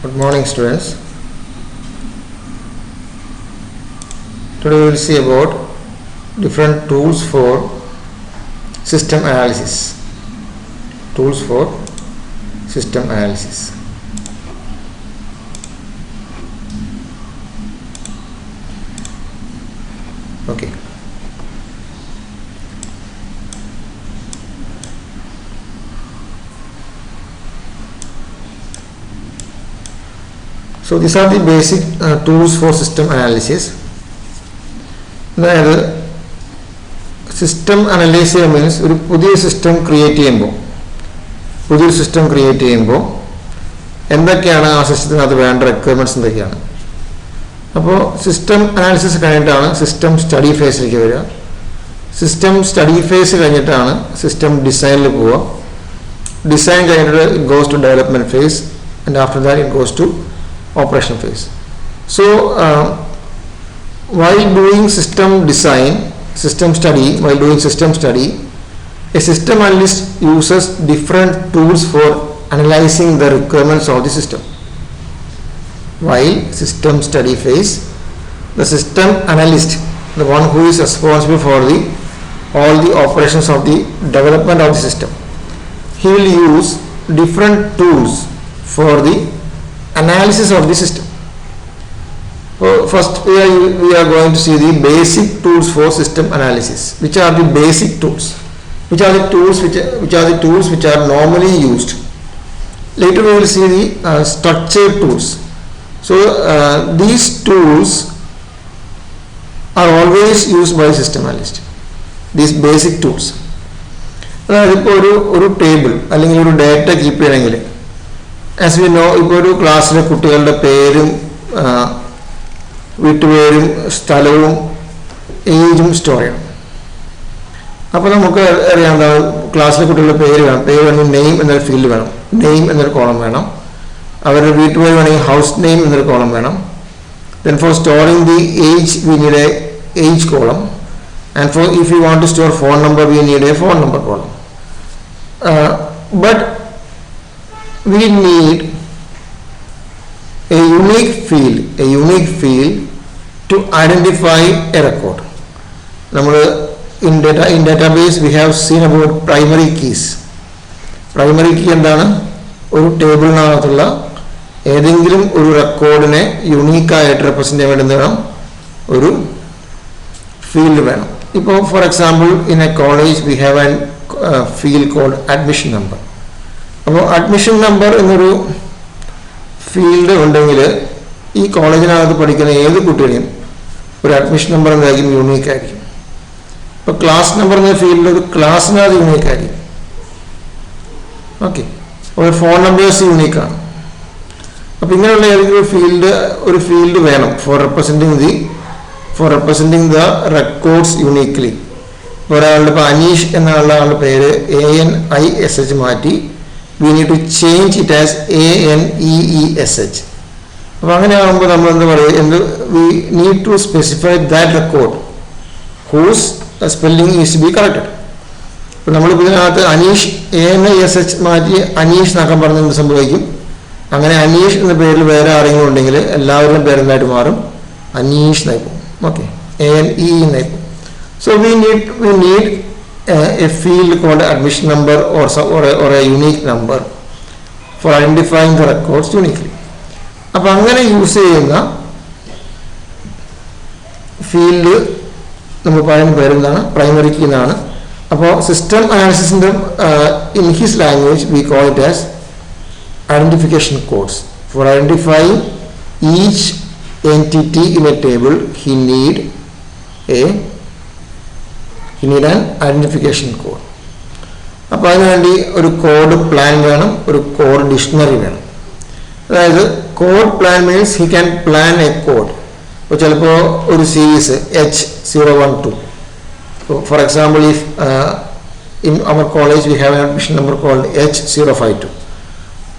Good morning, students. Today we will see about different tools for system analysis. Tools for system analysis. Okay. So these are the basic tools for system analysis. അതായത് system analyse ചെയ്യുക means ഒരു പുതിയ system create ചെയ്യുമ്പോൾ എന്തൊക്കെയാണ് ആ സിസ്റ്റത്തിനകത്ത് വേണ്ട requirements എന്തൊക്കെയാണ്. അപ്പോൾ സിസ്റ്റം അനാലിസിസ് കഴിഞ്ഞിട്ടാണ് സിസ്റ്റം സ്റ്റഡി ഫേസിലേക്ക് വരിക. സിസ്റ്റം സ്റ്റഡി ഫേസ് കഴിഞ്ഞിട്ടാണ് സിസ്റ്റം ഡിസൈനിൽ പോവുക. ഡിസൈൻ കഴിഞ്ഞിട്ട് it goes to development phase and after that it goes to operation phase. So while doing system study, a system analyst uses different tools for analyzing the requirements of the system. While system study phase, the system analyst, the one who is responsible for all the operations of the development of the system, he will use different tools for the analysis of the system. First we are going to see the basic tools for system analysis. Which are the basic tools? Which are the tools which are normally used? Later we will see the structured tools. So these tools are always used by system analyst. These basic tools. അതായത് ഇപ്പോൾ ഒരു table അല്ലെങ്കിൽ ഒരു data keep ചെയ്യണമെങ്കിൽ, as we know, ഇപ്പോൾ ഒരു ക്ലാസ്സിലെ കുട്ടികളുടെ പേരും വീട്ടുപേരും സ്ഥലവും ഏജും സ്റ്റോർ ചെയ്യണം. അപ്പോൾ നമുക്ക് അറിയാം, ക്ലാസ്സിലെ കുട്ടികളുടെ പേര് വേണം. പേര് വേണമെങ്കിൽ നെയിം എന്നൊരു ഫീൽഡ് വേണം, നെയിം എന്നൊരു കോളം വേണം. അവരുടെ വീട്ടുപേര് വേണമെങ്കിൽ ഹൗസ് നെയിം എന്നൊരു കോളം വേണം. Then for storing the age we need a age column, and for if you want to store phone number we need a phone number column. But we need a unique field to identify a record. In database we have seen about primary keys. Primary key എന്താണ്? ഒരു ടേബിളിനകത്തുള്ള ഏതെങ്കിലും ഒരു റെക്കോർഡിനെ യുണീക്കായിട്ട് represent ചെയ്യാൻ വേണ്ടി വേണം ഒരു field വേണം. ഇപ്പോൾ for example in a college we have an field called admission number. അപ്പോൾ അഡ്മിഷൻ നമ്പർ എന്നൊരു ഫീൽഡ് ഉണ്ടെങ്കിൽ ഈ കോളേജിനകത്ത് പഠിക്കുന്ന ഏത് കുട്ടികളെയും ഒരു അഡ്മിഷൻ നമ്പർ എന്തായിരിക്കും? യൂണീക്ക് ആയിരിക്കും. ഇപ്പോൾ ക്ലാസ് നമ്പർ എന്ന ഫീൽഡിൽ ഒരു ക്ലാസ്സിനകത്ത് യൂണീക്ക് ആയിരിക്കും. ഓക്കെ, ഒരു ഫോൺ നമ്പേഴ്സ് യൂണീക്കാണ്. അപ്പോൾ ഇങ്ങനെയുള്ള ഏതെങ്കിലും ഒരു ഫീൽഡ് വേണം ഫോർ റെപ്രസെൻറ്റിങ് ദ റെക്കോർഡ്സ് യൂണീക്ക്ലി. ഒരാളുടെ ഇപ്പോൾ അനീഷ് എന്നുള്ള ആളുടെ പേര് ANISH മാറ്റി we need to change it as ANEESH. അപ്പോൾ അങ്ങനെ ആകുമ്പോൾ നമ്മൾ എന്താ പറയുക, we need to specify that record whose spelling is to be corrected. അപ്പോൾ നമ്മളിപ്പോൾ ഇതിനകത്ത് അനീഷ് ANISH മാറ്റി അനീഷ് എന്നാക്കാൻ പറഞ്ഞ എന്ത് സംഭവിക്കും? അങ്ങനെ അനീഷ് എന്ന പേരിൽ വേറെ ആരെങ്കിലും ഉണ്ടെങ്കിൽ എല്ലാവരുടെയും പേരെന്തായിട്ട് മാറും? അനീഷ് എന്നായി പോകും. ഓക്കെ, ANE എന്നായി പോകും. So we need a field called admission number or a unique number for identifying the records uniquely. അപ്പോൾ അങ്ങനെ യൂസ് ചെയ്യുന്ന ഫീൽഡ് നമ്മൾ പറയുന്ന പേരെന്താണ്? പ്രൈമറി കീ എന്നാണ്. അപ്പോൾ സിസ്റ്റം അനാലിസിസിൻ്റെ in his language we call it as identification codes. For identifying each entity in a table he need an identification code. അപ്പോൾ അതിനുവേണ്ടി ഒരു കോഡ് പ്ലാൻ വേണം, ഒരു കോഡ് ഡിക്ഷണറി വേണം. അതായത് code plan means he can plan a code. ഇപ്പോൾ ചിലപ്പോൾ ഒരു series H012. For example if in our college we have an admission number called H052.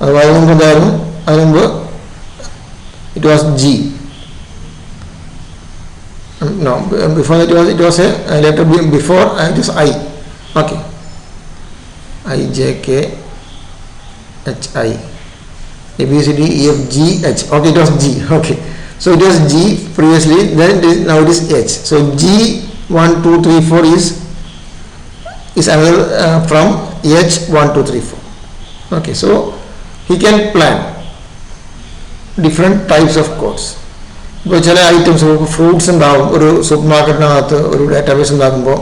അത് അതിന് മുമ്പ് എന്തായിരുന്നു? അതിന് മുമ്പ് it was G. No, before it was a letter before it is I. Okay, IJKHI. A B C D E F G H. Okay, it was G. Okay, so it was G previously, then now it is H. So G 1 2 3 4 is another from H 1 2 3 4. Okay, so he can plan different types of codes. ഇപ്പോൾ ചില items fruits ഉണ്ടാകും ഒരു super മാർക്കറ്റിനകത്ത് ഒരു database ഉണ്ടാകുമ്പോൾ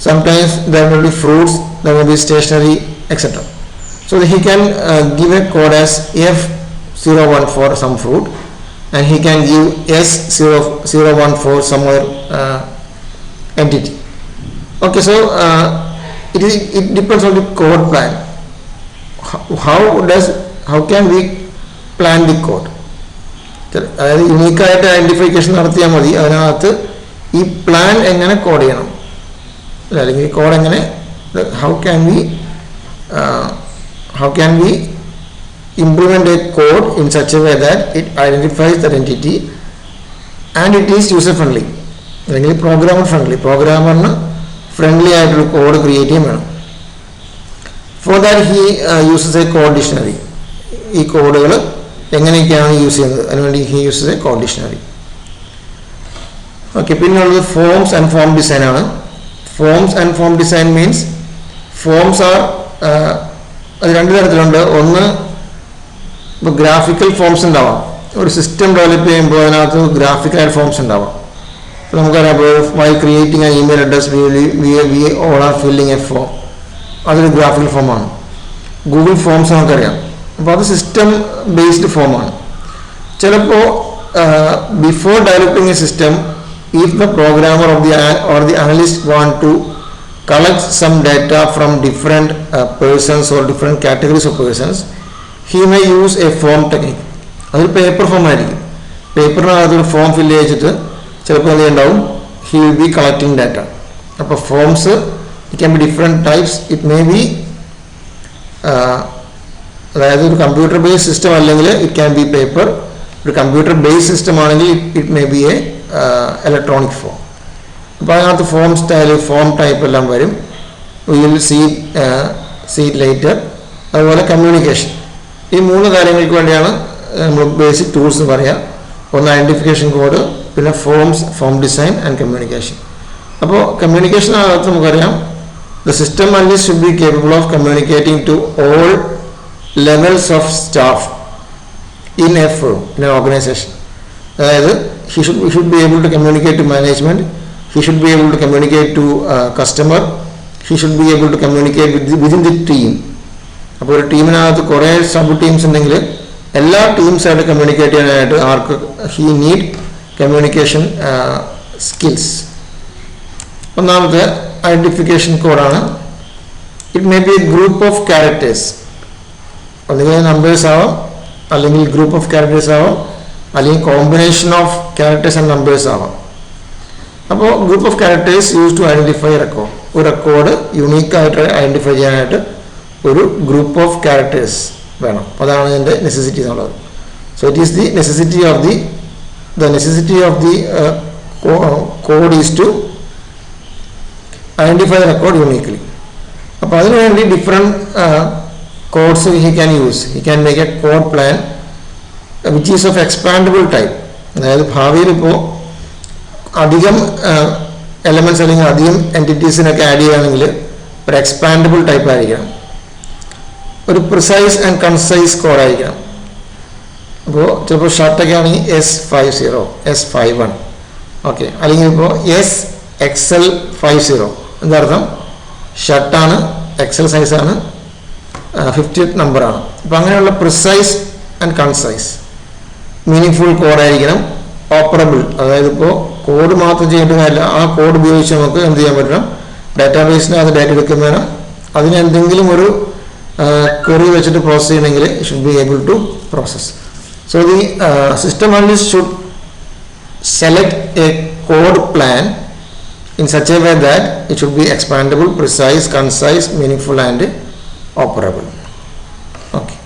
sometimes there will be fruits, there will be stationery etcetera. So he can give a code as F01 for some fruit, and he can give S01 for some other entity. Okay, so it depends on the code plan. How can we plan the code? അതായത് യുണീക്കായിട്ട് identification നടത്തിയാൽ മതി. അതിനകത്ത് ഈ plan എങ്ങനെ code ചെയ്യണം, അല്ലെങ്കിൽ ഈ code എങ്ങനെ, how can we implement a code in such a way that it identifies that entity and it is user friendly, അല്ലെങ്കിൽ പ്രോഗ്രാമർ ഫ്രണ്ട്ലി, പ്രോഗ്രാമറിന് ഫ്രണ്ട്ലി ആയിട്ടൊരു കോഡ് ക്രിയേറ്റ് ചെയ്യാൻ വേണം. For that he uses A code dictionary. ഈ കോഡുകൾ എങ്ങനെയൊക്കെയാണ് use ചെയ്യുന്നത് അതിനുവേണ്ടി he uses A code dictionary. Okay, പിന്നെയുള്ളത് ഫോംസ് ആൻഡ് ഫോം ഡിസൈൻ ആണ്. Forms and form design means forms R അത് രണ്ട് തരത്തിലുണ്ട്. ഒന്ന് ഇപ്പോൾ ഗ്രാഫിക്കൽ ഫോംസ് ഉണ്ടാവാം. ഒരു സിസ്റ്റം ഡെവലപ്പ് ചെയ്യുമ്പോൾ അതിനകത്ത് ഗ്രാഫിക്കലായിട്ട് ഫോംസ് ഉണ്ടാവാം. ഇപ്പോൾ നമുക്കറിയാം, ഇപ്പോൾ while creating a email address we all are filling a form, അതൊരു ഗ്രാഫിക്കൽ ഫോമാണ്. ഗൂഗിൾ ഫോംസ് നമുക്കറിയാം. അപ്പോൾ അത് സിസ്റ്റം ബേസ്ഡ് ഫോമാണ്. ചിലപ്പോൾ before developing a system, if the programmer or the analyst want to collect some data from different persons or different categories of persons, he may use a form technique. അതൊരു paper form ആയിരിക്കും. പേപ്പറിനകത്തൊരു form fill ചെയ്തിട്ട് ചിലപ്പോൾ എന്ത് ഉണ്ടാവും, he will be collecting data. അപ്പോൾ forms it can be different types. It may be അതായത് ഒരു computer based system അല്ലെങ്കിൽ ഇറ്റ് ക്യാൻ ബി പേപ്പർ. ഒരു കമ്പ്യൂട്ടർ ബേസ്ഡ് സിസ്റ്റം ആണെങ്കിൽ it may be a electronic form. അപ്പോൾ അതിനകത്ത് ഫോം സ്റ്റൈൽ, ഫോം ടൈപ്പ് എല്ലാം വരും. We will see it later. അതുപോലെ കമ്മ്യൂണിക്കേഷൻ, ഈ മൂന്ന് കാര്യങ്ങൾക്ക് വേണ്ടിയാണ് നമ്മൾ ബേസിക് ടൂൾസ് എന്ന് പറയുക. ഒന്ന് ഐഡൻറ്റിഫിക്കേഷൻ കോഡ്, പിന്നെ forms, form design and communication. അപ്പോൾ കമ്മ്യൂണിക്കേഷനകത്ത് നമുക്കറിയാം, the system analyst should be capable of communicating to all levels of staff in a firm, in a organization. അതായത് he should be able to communicate to management, he should be able to communicate to customer, he should be able to communicate within the team. അപ്പോൾ ഒരു ടീമിനകത്ത് കുറേ sub teams ഉണ്ടെങ്കിൽ എല്ലാ ടീംസായിട്ട് communicate ചെയ്യാനായിട്ട് ആർക്ക് he need communication skills. ഒന്നാമത്തെ identification കോഡാണ്. It may be a group of characters, ഒന്നുകിൽ നമ്പേഴ്സ് ആവാം, അല്ലെങ്കിൽ ഗ്രൂപ്പ് ഓഫ് ക്യാരക്ടേഴ്സ് ആവാം, അല്ലെങ്കിൽ combination of characters and numbers ആവാം. അപ്പോൾ group of characters use to identify record. ഒരു റെക്കോർഡ് യുണീക്കായിട്ട് ഐഡൻറ്റിഫൈ ചെയ്യാനായിട്ട് ഒരു ഗ്രൂപ്പ് ഓഫ് ക്യാരക്ടേഴ്സ് വേണം. അതാണ് ഇതിൻ്റെ നെസസിറ്റി എന്നുള്ളത്. So it is the necessity of the code is to identify the record uniquely. അപ്പോൾ അതിനുവേണ്ടി different codes he can use. He can make a code plan which is of expandable type. അതായത് ഭാവിയിൽ ഇപ്പോൾ അധികം elements അല്ലെങ്കിൽ അധികം എൻറ്റിറ്റീസിനൊക്കെ add ചെയ്യുകയാണെങ്കിൽ ഒരു എക്സ്പാൻഡബിൾ ടൈപ്പ് ആയിരിക്കണം. ഒരു പ്രിസൈസ് ആൻഡ് കൺസൈസ് കോഡായിരിക്കണം. അപ്പോൾ ചിലപ്പോൾ ഷർട്ടൊക്കെ ആണെങ്കിൽ S50, S51, ഓക്കെ, അല്ലെങ്കിൽ ഇപ്പോൾ SXL50. എന്താർത്ഥം, ഷർട്ടാണ്, എക്സൽ സൈസാണ്, 50th നമ്പറാണ്. അപ്പോൾ അങ്ങനെയുള്ള precise and concise meaningful കോഡായിരിക്കണം. ഓപ്പറബിൾ, അതായത് ഇപ്പോൾ കോഡ് മാത്രം ചെയ്യേണ്ട കാര്യമില്ല, ആ കോഡ് ഉപയോഗിച്ച് നമുക്ക് എന്ത് ചെയ്യാൻ പറ്റണം, ഡാറ്റാബേസിന് അത് ഡാറ്റ എടുക്കുന്ന വേണം. അതിന് എന്തെങ്കിലും ഒരു ക്വറി വെച്ചിട്ട് പ്രോസസ് ചെയ്യണമെങ്കിൽ should be able to process. So the system analyst should select a code plan in such a way that it should be expandable, precise, concise, meaningful and operable. Okay.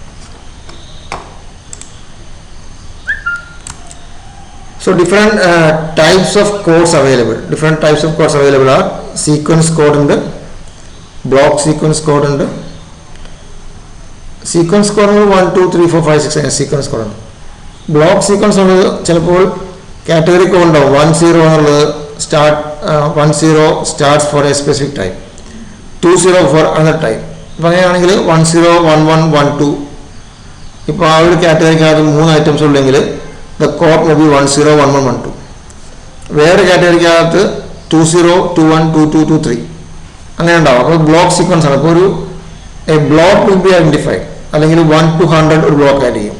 So different types of codes available. Different types of codes available are sequence code and block sequence code and sequence code 1 2 3 4 5 6 അങ്ങനെ sequence കോഡാണ്. Block sequence ഉള്ളത് ചിലപ്പോൾ category code ഉണ്ടാവും. 10 എന്നുള്ളത്10 starts for a specific type, 20 for another type. അപ്പോൾ അങ്ങനെയാണെങ്കിൽ 10 11 12 ഇപ്പോൾ ആ ഒരു കാറ്റഗറിക്കകത്ത് 3 ഐറ്റംസ് ഉള്ളെങ്കിൽ ദ കോഡ് മേ ബി 10 11 12. വേറെ കാറ്റഗറിക്കകത്ത് 20 21 22 23 അങ്ങനെ ഉണ്ടാവും. അപ്പോൾ ബ്ലോക്ക് സീക്വൻസ് ആണ്. അപ്പോൾ ഒരു A block will be identified. അല്ലെങ്കിൽ 1 to 100 ഒരു ബ്ലോക്ക് ആയിരിക്കും,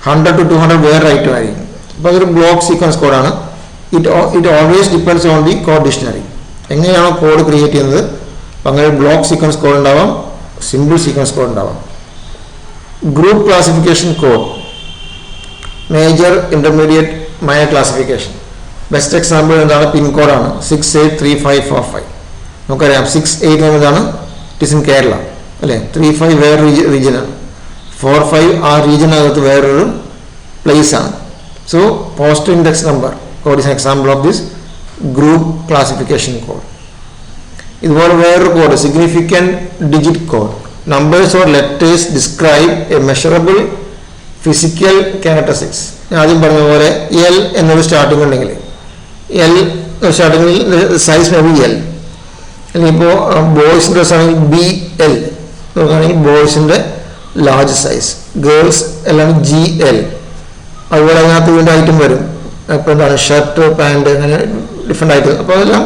100 to 200 വേറെ ഐറ്റം ആയിരിക്കും. അപ്പോൾ അതൊരു ബ്ലോക്ക് സീക്വൻസ് കോഡാണ്. It always depends on the code dictionary. എങ്ങനെയാണോ കോഡ് ക്രിയേറ്റ് ചെയ്യുന്നത് അങ്ങനെ ബ്ലോക്ക് സീക്വൻസ് കോഡ് ഉണ്ടാവാം, സിമ്പിൾ സീക്വൻസ് കോഡ് ഉണ്ടാവാം. Group classification code, major intermediate minor classification. Best example എന്താണ്? പിൻകോഡാണ് 683545. നമുക്കറിയാം 68 എന്നതാണ് ഇറ്റ് ഇസ് ഇൻ കേരള അല്ലേ, 35 വേറൊരു റീജിയനാണ്, 45 ആ റീജിയനകത്ത് വേറൊരു പ്ലേസ് ആണ്. So postal index number code is an example of this group classification code. ഇതുപോലെ വേറൊരു code significant digit code. Numbers or letters describe A measurable physical characteristics. ഞാൻ ആദ്യം പറഞ്ഞ പോലെ എൽ എന്നൊരു സ്റ്റാർട്ടിംഗ് ഉണ്ടെങ്കിൽ എൽ സ്റ്റാർട്ടിങ്ങിൽ സൈസ് മേ ബി എൽ, അല്ലെങ്കിൽ ഇപ്പോൾ ബോയ്സിൻ്റെ ഡ്രസ് ആണെങ്കിൽ BL നോക്കുകയാണെങ്കിൽ ബോയ്സിൻ്റെ ലാർജ് സൈസ്, ഗേൾസ് എല്ലാം GL. അതുപോലെ അതിനകത്ത് വീണ്ടും ഐറ്റം വരും. ഇപ്പോൾ എന്താണ് ഷർട്ട് പാൻറ് അങ്ങനെ ഡിഫറെൻ്റ് ഐറ്റം. അപ്പോൾ അതെല്ലാം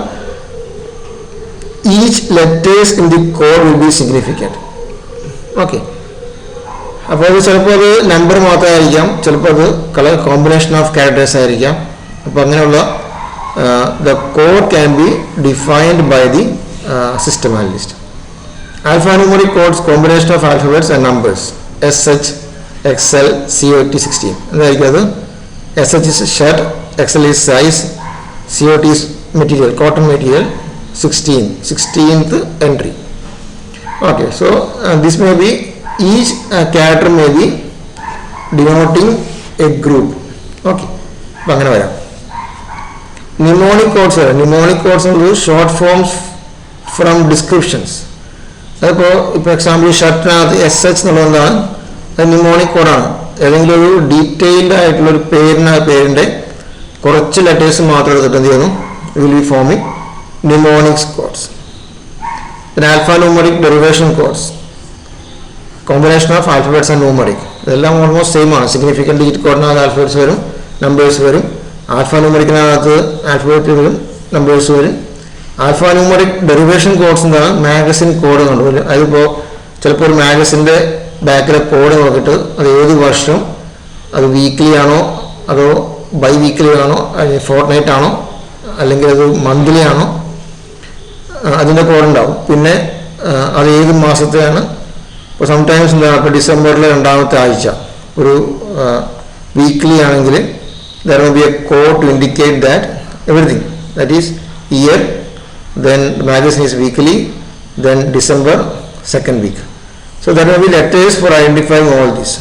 each letters in the code will be significant. Okay, അപ്പോൾ അത് ചിലപ്പോൾ അത് നമ്പർ മാത്രമായിരിക്കാം, ചിലപ്പോൾ അത് കളർ കോമ്പിനേഷൻ ഓഫ് ക്യാരക്ടേഴ്സ് ആയിരിക്കാം. അപ്പോൾ അങ്ങനെയുള്ള the code can be defined by the system analyst. Alphanumeric codes combination of alphabets and numbers. SH, XL, COT 16. എന്തായിരിക്കും അത്? SH is shirt, XL is size, COT is material, cotton material, 16th entry. Okay, so this may be each character may be denoting a group. Okay, അപ്പോൾ അങ്ങനെ വരാം. Mnemonic codes are mnemonic codes are short forms from descriptions. ഇപ്പോൾ example ഷർട്ടിനകത്ത് SH എന്നുള്ളതാണ്, അത് mnemonic കോഡാണ്. ഏതെങ്കിലും ഒരു detailed ആയിട്ടുള്ള ഒരു പേരിൻ്റെ കുറച്ച് ലെറ്റേഴ്സ് മാത്രം എടുത്തിട്ട് എന്ത് ചെയ്യുന്നു, will be forming mnemonics codes. പിന്നെ alphanumeric derivation codes, combination of alphabets and numeric. ഇതെല്ലാം ഓൾമോസ്റ്റ് സെയിം ആണ്. സിഗ്നിഫിക്കൻറ്റ് ഡിജിറ്റ് കോഡിനകത്ത് ആൽഫബറ്റ്സ് വരും, നമ്പേഴ്സ് വരും. ആൽഫാന്യൂമറിക്കിനകത്ത് ആൽഫബറ്റ് വരും, നമ്പേഴ്സ് വരും. ആൽഫാന്യൂമറിക് ഡെറിവേഷൻ കോഡ്സ് എന്താണ്? മാഗസിൻ കോഡ് കണ്ടു. അതിപ്പോൾ ചിലപ്പോൾ ഒരു മാഗസിൻ്റെ ബാക്കിലെ കോഡ് നോക്കിയിട്ട് അത് ഏത് വർഷം, അത് വീക്ക്ലി ആണോ അതോ ബൈ വീക്ക്ലി ആണോ അല്ലെങ്കിൽ ഫോർട്ട് നൈറ്റ് ആണോ അല്ലെങ്കിൽ അത് മന്ത്ലി ആണോ, അതിൻ്റെ കോഡ് ഉണ്ടാവും. പിന്നെ അത് ഏത് മാസത്തെയാണ്. ഇപ്പോൾ സംടൈംസ് എന്താണ്, ഇപ്പോൾ ഡിസംബറിലെ 2ാമത്തെ ആഴ്ച ഒരു വീക്ക്ലി ആണെങ്കിൽ there will be a code to indicate that everything, that is year, then the magazine is weekly, then December 2nd week. So there will be letters for identifying all this.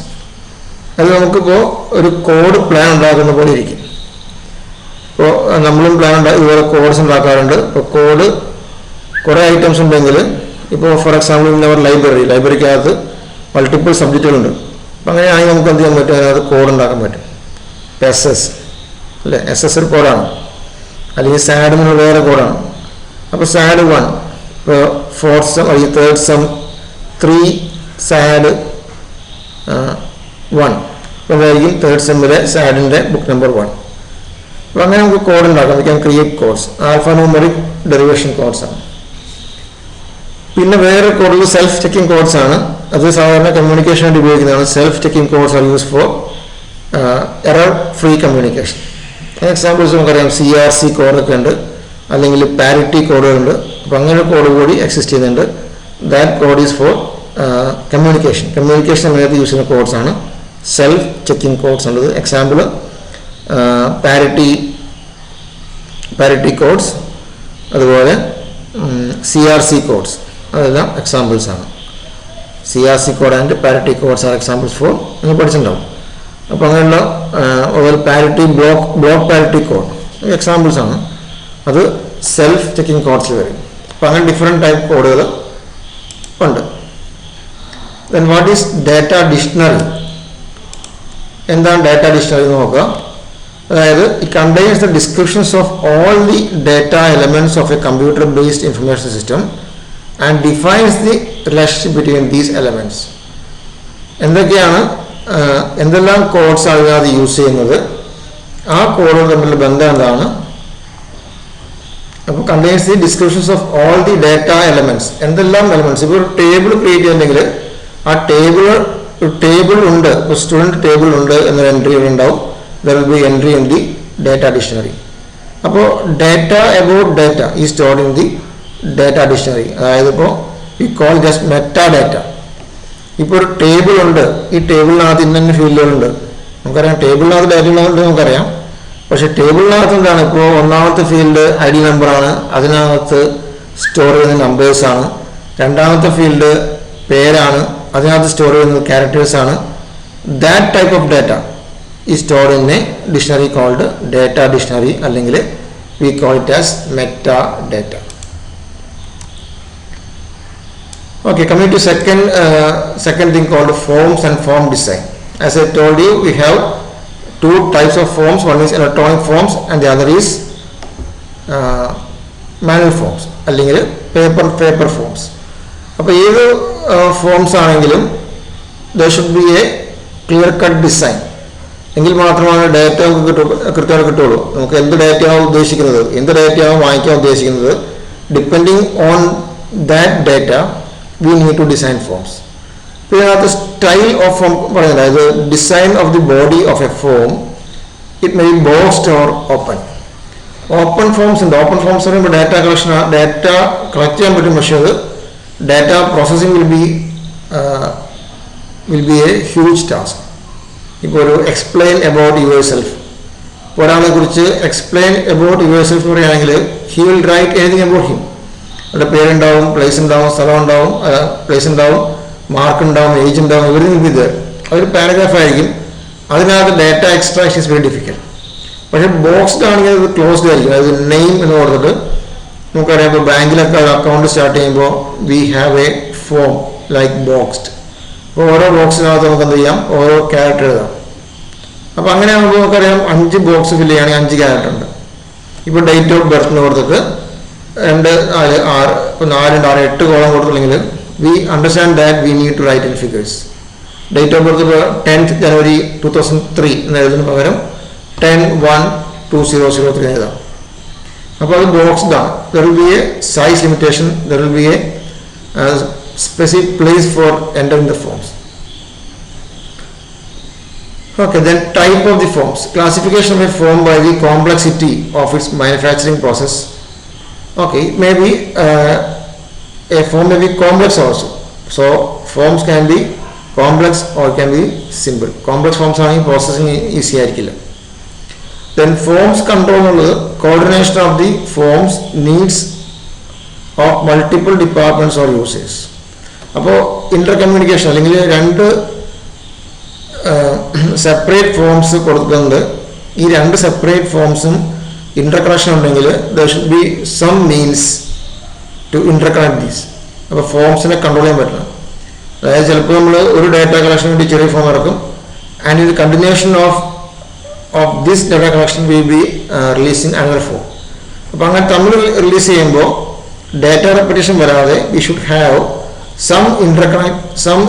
അത് നമുക്കിപ്പോൾ ഒരു code plan ഉണ്ടാക്കുന്ന പോലെ ഇരിക്കും. ഇപ്പോൾ നമ്മളും plan ഇതുപോലെ codes ഉണ്ടാക്കാറുണ്ട്. ഇപ്പോൾ കോഡ് കുറേ ഐറ്റംസ് ഉണ്ടെങ്കിൽ, ഇപ്പോൾ ഫോർ എക്സാമ്പിൾ ഇൻ അവർ ലൈബ്രറിക്കകത്ത് മൾട്ടിപ്പിൾ സബ്ജക്റ്റുകളുണ്ട്. അപ്പം അങ്ങനെയാണെങ്കിൽ നമുക്ക് എന്ത് ചെയ്യാൻ പറ്റും, അതിനകത്ത് കോഡ് ഉണ്ടാക്കാൻ പറ്റും. SS അല്ലേ, SS ഒരു കോഡാണ്. അല്ലെങ്കിൽ സാഡ് എന്നുള്ള വേറെ കോഡാണ്. അപ്പോൾ സാഡ് 1, ഇപ്പോൾ 4th സം അല്ലെങ്കിൽ 3rd സം 3 സാഡ് 1 എന്തായിരിക്കും 3rd സെമ്മിലെ സാഡിൻ്റെ ബുക്ക് നമ്പർ 1. അപ്പോൾ അങ്ങനെ നമുക്ക് കോഡ് ഉണ്ടാക്കാം. We can create codes. Alphanumeric derivation codes ആണ്. പിന്നെ വേറെ കോഡിൽ സെൽഫ് ചെക്കിംഗ് കോഡ്സ് ആണ്. അത് സാധാരണ കമ്മ്യൂണിക്കേഷൻ വേണ്ടി ഉപയോഗിക്കുന്നതാണ്. Self checking codes are use for error free communication. Examples നമുക്കറിയാം, CRC കോഡൊക്കെ ഉണ്ട്, അല്ലെങ്കിൽ പാരിറ്റി കോഡുകളുണ്ട്. അപ്പോൾ അങ്ങനെ കോഡ് കൂടി എക്സിസ്റ്റ് ചെയ്യുന്നുണ്ട്. That code is for communication സമയത്ത് യൂസ് ചെയ്യുന്ന കോഡ്സ് ആണ് സെൽഫ് ചെക്കിംഗ് കോഡ്സ് ഉള്ളത്. എക്സാമ്പിൾ പാരിറ്റി കോഡ്സ്, അതുപോലെ CRC കോഡ്സ്, അതെല്ലാം എക്സാമ്പിൾസ് ആണ്. CRC code and parity codes are examples for, നിങ്ങൾ പഠിച്ചിട്ടുണ്ടാവും. അപ്പോൾ അങ്ങനെയുള്ള അതുപോലെ parity block parity code examples ആണ്. അത് സെൽഫ് ചെക്കിംഗ് കോഡ്സ് വരും. അപ്പോൾ അങ്ങനെ ഡിഫറെൻറ്റ് ടൈപ്പ് കോഡുകൾ ഉണ്ട്. Then what is data dictionary? എന്താണ് data dictionary എന്ന് നോക്കുക. അതായത് it contains the descriptions of all the data elements of a computer based information system and defines the relationship between these elements. എന്തൊക്കെയാണ് എന്തെല്ലാം codes ആണ് അത് യൂസ് ചെയ്യുന്നത്, ആ കോഡുകൾ തമ്മിലുള്ള ബന്ധം എന്താണ്. അപ്പോൾ contains the descriptions of all the data elements. എന്തെല്ലാം എലമെന്റ്സ്, ഇപ്പോൾ ഒരു ടേബിൾ ക്രിയേറ്റ് ചെയ്യുന്നുണ്ടെങ്കിൽ ആ ടേബിൾ ഉണ്ട്, ഇപ്പോൾ സ്റ്റുഡൻറ് ടേബിൾ ഉണ്ട് എന്നൊരു എൻട്രി ഉണ്ടാവും. There will be entry in the data dictionary. അപ്പോൾ ഡാറ്റ അബൌട്ട് ഡാറ്റ ഈ stored in the data dictionary. അതായത് ഇപ്പോൾ we call just meta data. ഇപ്പോൾ ഒരു ടേബിൾ ഉണ്ട്, ഈ ടേബിളിനകത്ത് ഇന്ന ഫീൽഡുകളുണ്ട്, നമുക്കറിയാം. ടേബിളിനകത്ത് ഡാറ്റകളുണ്ട് നമുക്കറിയാം. പക്ഷെ ടേബിളിനകത്ത് എന്താണ്, ഇപ്പോൾ ഒന്നാമത്തെ ഫീൽഡ് ഐ ഡി നമ്പറാണ്, അതിനകത്ത് സ്റ്റോർ ചെയ്യുന്ന നമ്പേഴ്സാണ്. രണ്ടാമത്തെ ഫീൽഡ് പേരാണ്, അതിനകത്ത് സ്റ്റോർ ചെയ്യുന്നത് ക്യാരക്ടേഴ്സാണ്. That type of data is stored in a dictionary called data dictionary, അല്ലെങ്കിൽ we call it as metadata. Okay, coming to second thing called forms and form design. As I told you, we have two types of forms. One is electronic forms and the other is manual forms, അല്ലെങ്കിൽ paper forms. അപ്പോൾ ഏത് forms ആണെങ്കിലും there should be a clear cut design, എങ്കിൽ മാത്രമാണ് data നമുക്ക് കൃത്യമായി കിട്ടുള്ളൂ. നമുക്ക് എന്ത് ഡാറ്റയാവും ഉദ്ദേശിക്കുന്നത്, എന്ത് ഡാറ്റയാവും വാങ്ങിക്കാൻ ഉദ്ദേശിക്കുന്നത്, depending on that data we need to design forms. ഇപ്പോൾ ഇതിനകത്ത് സ്റ്റൈൽ ഓഫ് ഫോം പറയുന്നത്, അതായത് design of the body of a form, it may be boxed or open. Open forms ഉണ്ട്. ഓപ്പൺ ഫോംസ് പറയുമ്പോൾ ഡാറ്റ കളക്ട് ചെയ്യാൻ പറ്റും, പക്ഷേ അത് data processing will be a huge task. ഇപ്പോൾ ഒരു എക്സ്പ്ലെയിൻ അബൌട്ട് യുവർ സെൽഫ്, ഒരാളെ കുറിച്ച് എക്സ്പ്ലെയിൻ അബൌട്ട് യുവർ സെൽഫ് പറയുകയാണെങ്കിൽ he will write anything about him. അവിടെ പേരുണ്ടാവും, പ്ലേസ് ഉണ്ടാവും, സ്ഥലം ഉണ്ടാവും, പ്ലേസ് ഉണ്ടാവും, മാർക്ക് ഉണ്ടാവും, ഏജ് ഉണ്ടാവും, എവരിതിങ് ഇത് അതൊരു പാരഗ്രാഫ് ആയിരിക്കും. അതിനകത്ത് data extraction is very difficult. പക്ഷേ ബോക്സ്ഡ് ആണെങ്കിൽ അത് ക്ലോസ്ഡ് ആയിരിക്കും. അതായത് നെയിം എന്ന് പറഞ്ഞിട്ട് നമുക്കറിയാം, ഇപ്പോൾ ബാങ്കിലൊക്കെ അക്കൗണ്ട് സ്റ്റാർട്ട് ചെയ്യുമ്പോൾ we have A form like boxed. അപ്പോൾ ഓരോ ബോക്സിനകത്ത് നമുക്ക് എന്ത് ചെയ്യാം, ഓരോ ക്യാരക്ടർ എഴുതാം. അപ്പോൾ അങ്ങനെ ആകുമ്പോൾ നമുക്കറിയാം 5 ബോക്സ് ഫില്ല് ചെയ്യുകയാണെങ്കിൽ 5 ക്യാരക്ടർ ഉണ്ട്. ഇപ്പോൾ ഡേറ്റ് ഓഫ് ബർത്ത് എന്ന് കൊടുത്തിട്ട് 2, 4, 6, ഇപ്പോൾ 4, 6, 8 കോളം കൊടുത്തില്ലെങ്കിൽ we understand that we need to write in figures. Date of birth ഇപ്പോൾ 10th January 2003 എന്ന് എഴുതുന്നതിന് പകരം 10/1/2003 എഴുതാം. അപ്പോൾ അത് ബോക്സ്ഡ് ആണ്. There will be A size limitation, there will be A specific place for entering the forms. Okay, then type of the forms. Classification of a form by the complexity of its manufacturing process. Okay, maybe a form may be complex also. So forms can be complex or can be simple. Complex forms are processing easy ആയിരിക്കില്ല. Then forms control എന്നുള്ളത് coordination of the forms needs of multiple departments or users. അപ്പോൾ inter communication അല്ലെങ്കിൽ 2 separate forms കൊടുക്കുന്നുണ്ട്. ഈ 2 separate ഫോംസും inter connection ഉണ്ടെങ്കിൽ there should be some means to inter connect these. അപ്പോൾ ഫോംസിനെ കൺട്രോൾ ചെയ്യാൻ പറ്റണം. അതായത് ചിലപ്പോൾ നമ്മൾ ഒരു ഡാറ്റ കളക്ഷൻ വേണ്ടി ചെറിയ ഫോം ഇറക്കും, ആൻഡ് ഇത് continuation of this data collection will be releasing another form. അപ്പോൾ അങ്ങനെ തമ്മിൽ റിലീസ് ചെയ്യുമ്പോൾ ഡാറ്റ റെപ്പിറ്റേഷൻ വരാതെ we should have some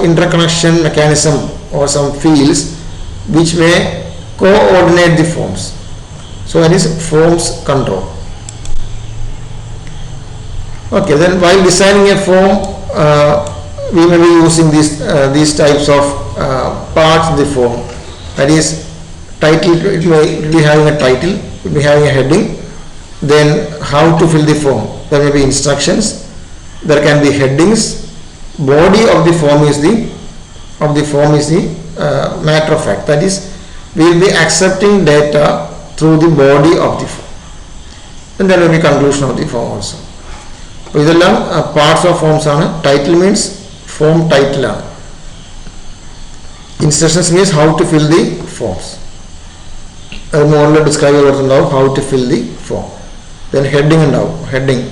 interconnection mechanism or some fields which may coordinate the forms. So that is forms control. Okay, then while designing a form we may be using these types of parts of the form. That is title, it will be having a title, it will be having a heading, then how to fill the form. There may be instructions, there can be headings. Body of the form is the matter of fact. That is, we will be accepting data through the body of the form. And there will be conclusion of the form also. So ഇതെല്ലാം parts of forms ആണ്. Title means form title ആണ്. Instructions means how to fill the forms. അത് മുകളിൽ describe ചെയ്തിട്ടുണ്ടാവും how to fill the form. Then heading ഉണ്ടാവും. heading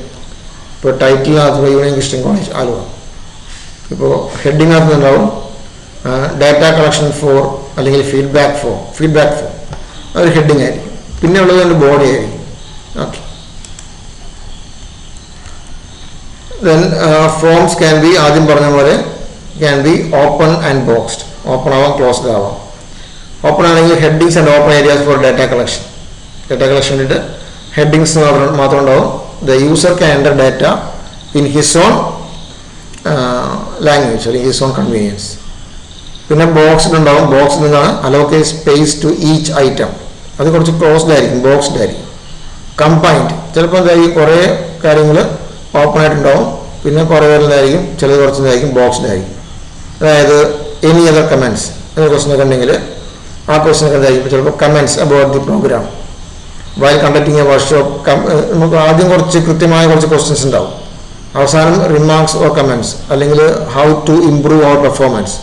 ഇപ്പോൾ ടൈറ്റിലിനകത്ത് union Christian college Aluva. ഇപ്പോൾ ഹെഡിങ്ങിനകത്ത് ഉണ്ടാവും ഡാറ്റ കളക്ഷൻ ഫോർ അല്ലെങ്കിൽ ഫീഡ്ബാക്ക് ഫോം അതൊരു ഹെഡിങ് ആയിരിക്കും. പിന്നെ ഉള്ളത് അതിൻ്റെ ബോഡി ആയിരിക്കും. Okay. Then forms can be ആദ്യം പറഞ്ഞ പോലെ can be open and boxed. Open ആവാം, ക്ലോസ്ഡ് ആവാം. ഓപ്പൺ ആണെങ്കിൽ headings and open areas for data collection. Data collection വേണ്ടിയിട്ട് ഹെഡിങ്സ് മാത്രം ഉണ്ടാവും. The user can enter data in his own language അല്ലെങ്കിൽ ഹിസ് ഓൺ കൺവീനിയൻസ്. പിന്നെ ബോക്സിൽ ഉണ്ടാവും. ബോക്സിൽ നിന്നാണ് allocate space to each item. അത് കുറച്ച് ക്ലോസ്ഡ് ആയിരിക്കും, ബോക്സ്ഡ് ആയിരിക്കും. കമ്പൈൻഡ് ചിലപ്പോൾ എന്തായിരിക്കും, കുറേ കാര്യങ്ങൾ ഓപ്പൺ ആയിട്ടുണ്ടാവും, പിന്നെ കുറേ പേരുന്നതായിരിക്കും, ചിലത് കുറച്ചതായിരിക്കും ബോക്സ്ഡ് ആയിരിക്കും. അതായത് എനി അതർ കമൻറ്റ്സ് എന്ന ക്വസ്റ്റ്യനൊക്കെ ഉണ്ടെങ്കിൽ ആ ക്വസ്റ്റ്യനൊക്കെ എന്തായിരിക്കും, ചിലപ്പോൾ comments about the program while conducting a workshop. നമുക്ക് ആദ്യം കൃത്യമായ കുറച്ച് ക്വസ്റ്റ്യൻസ് ഉണ്ടാവും. അവസാനം റിമാർക്സ് ഓർ കമൻറ്റ്സ് അല്ലെങ്കിൽ how to improve our performance.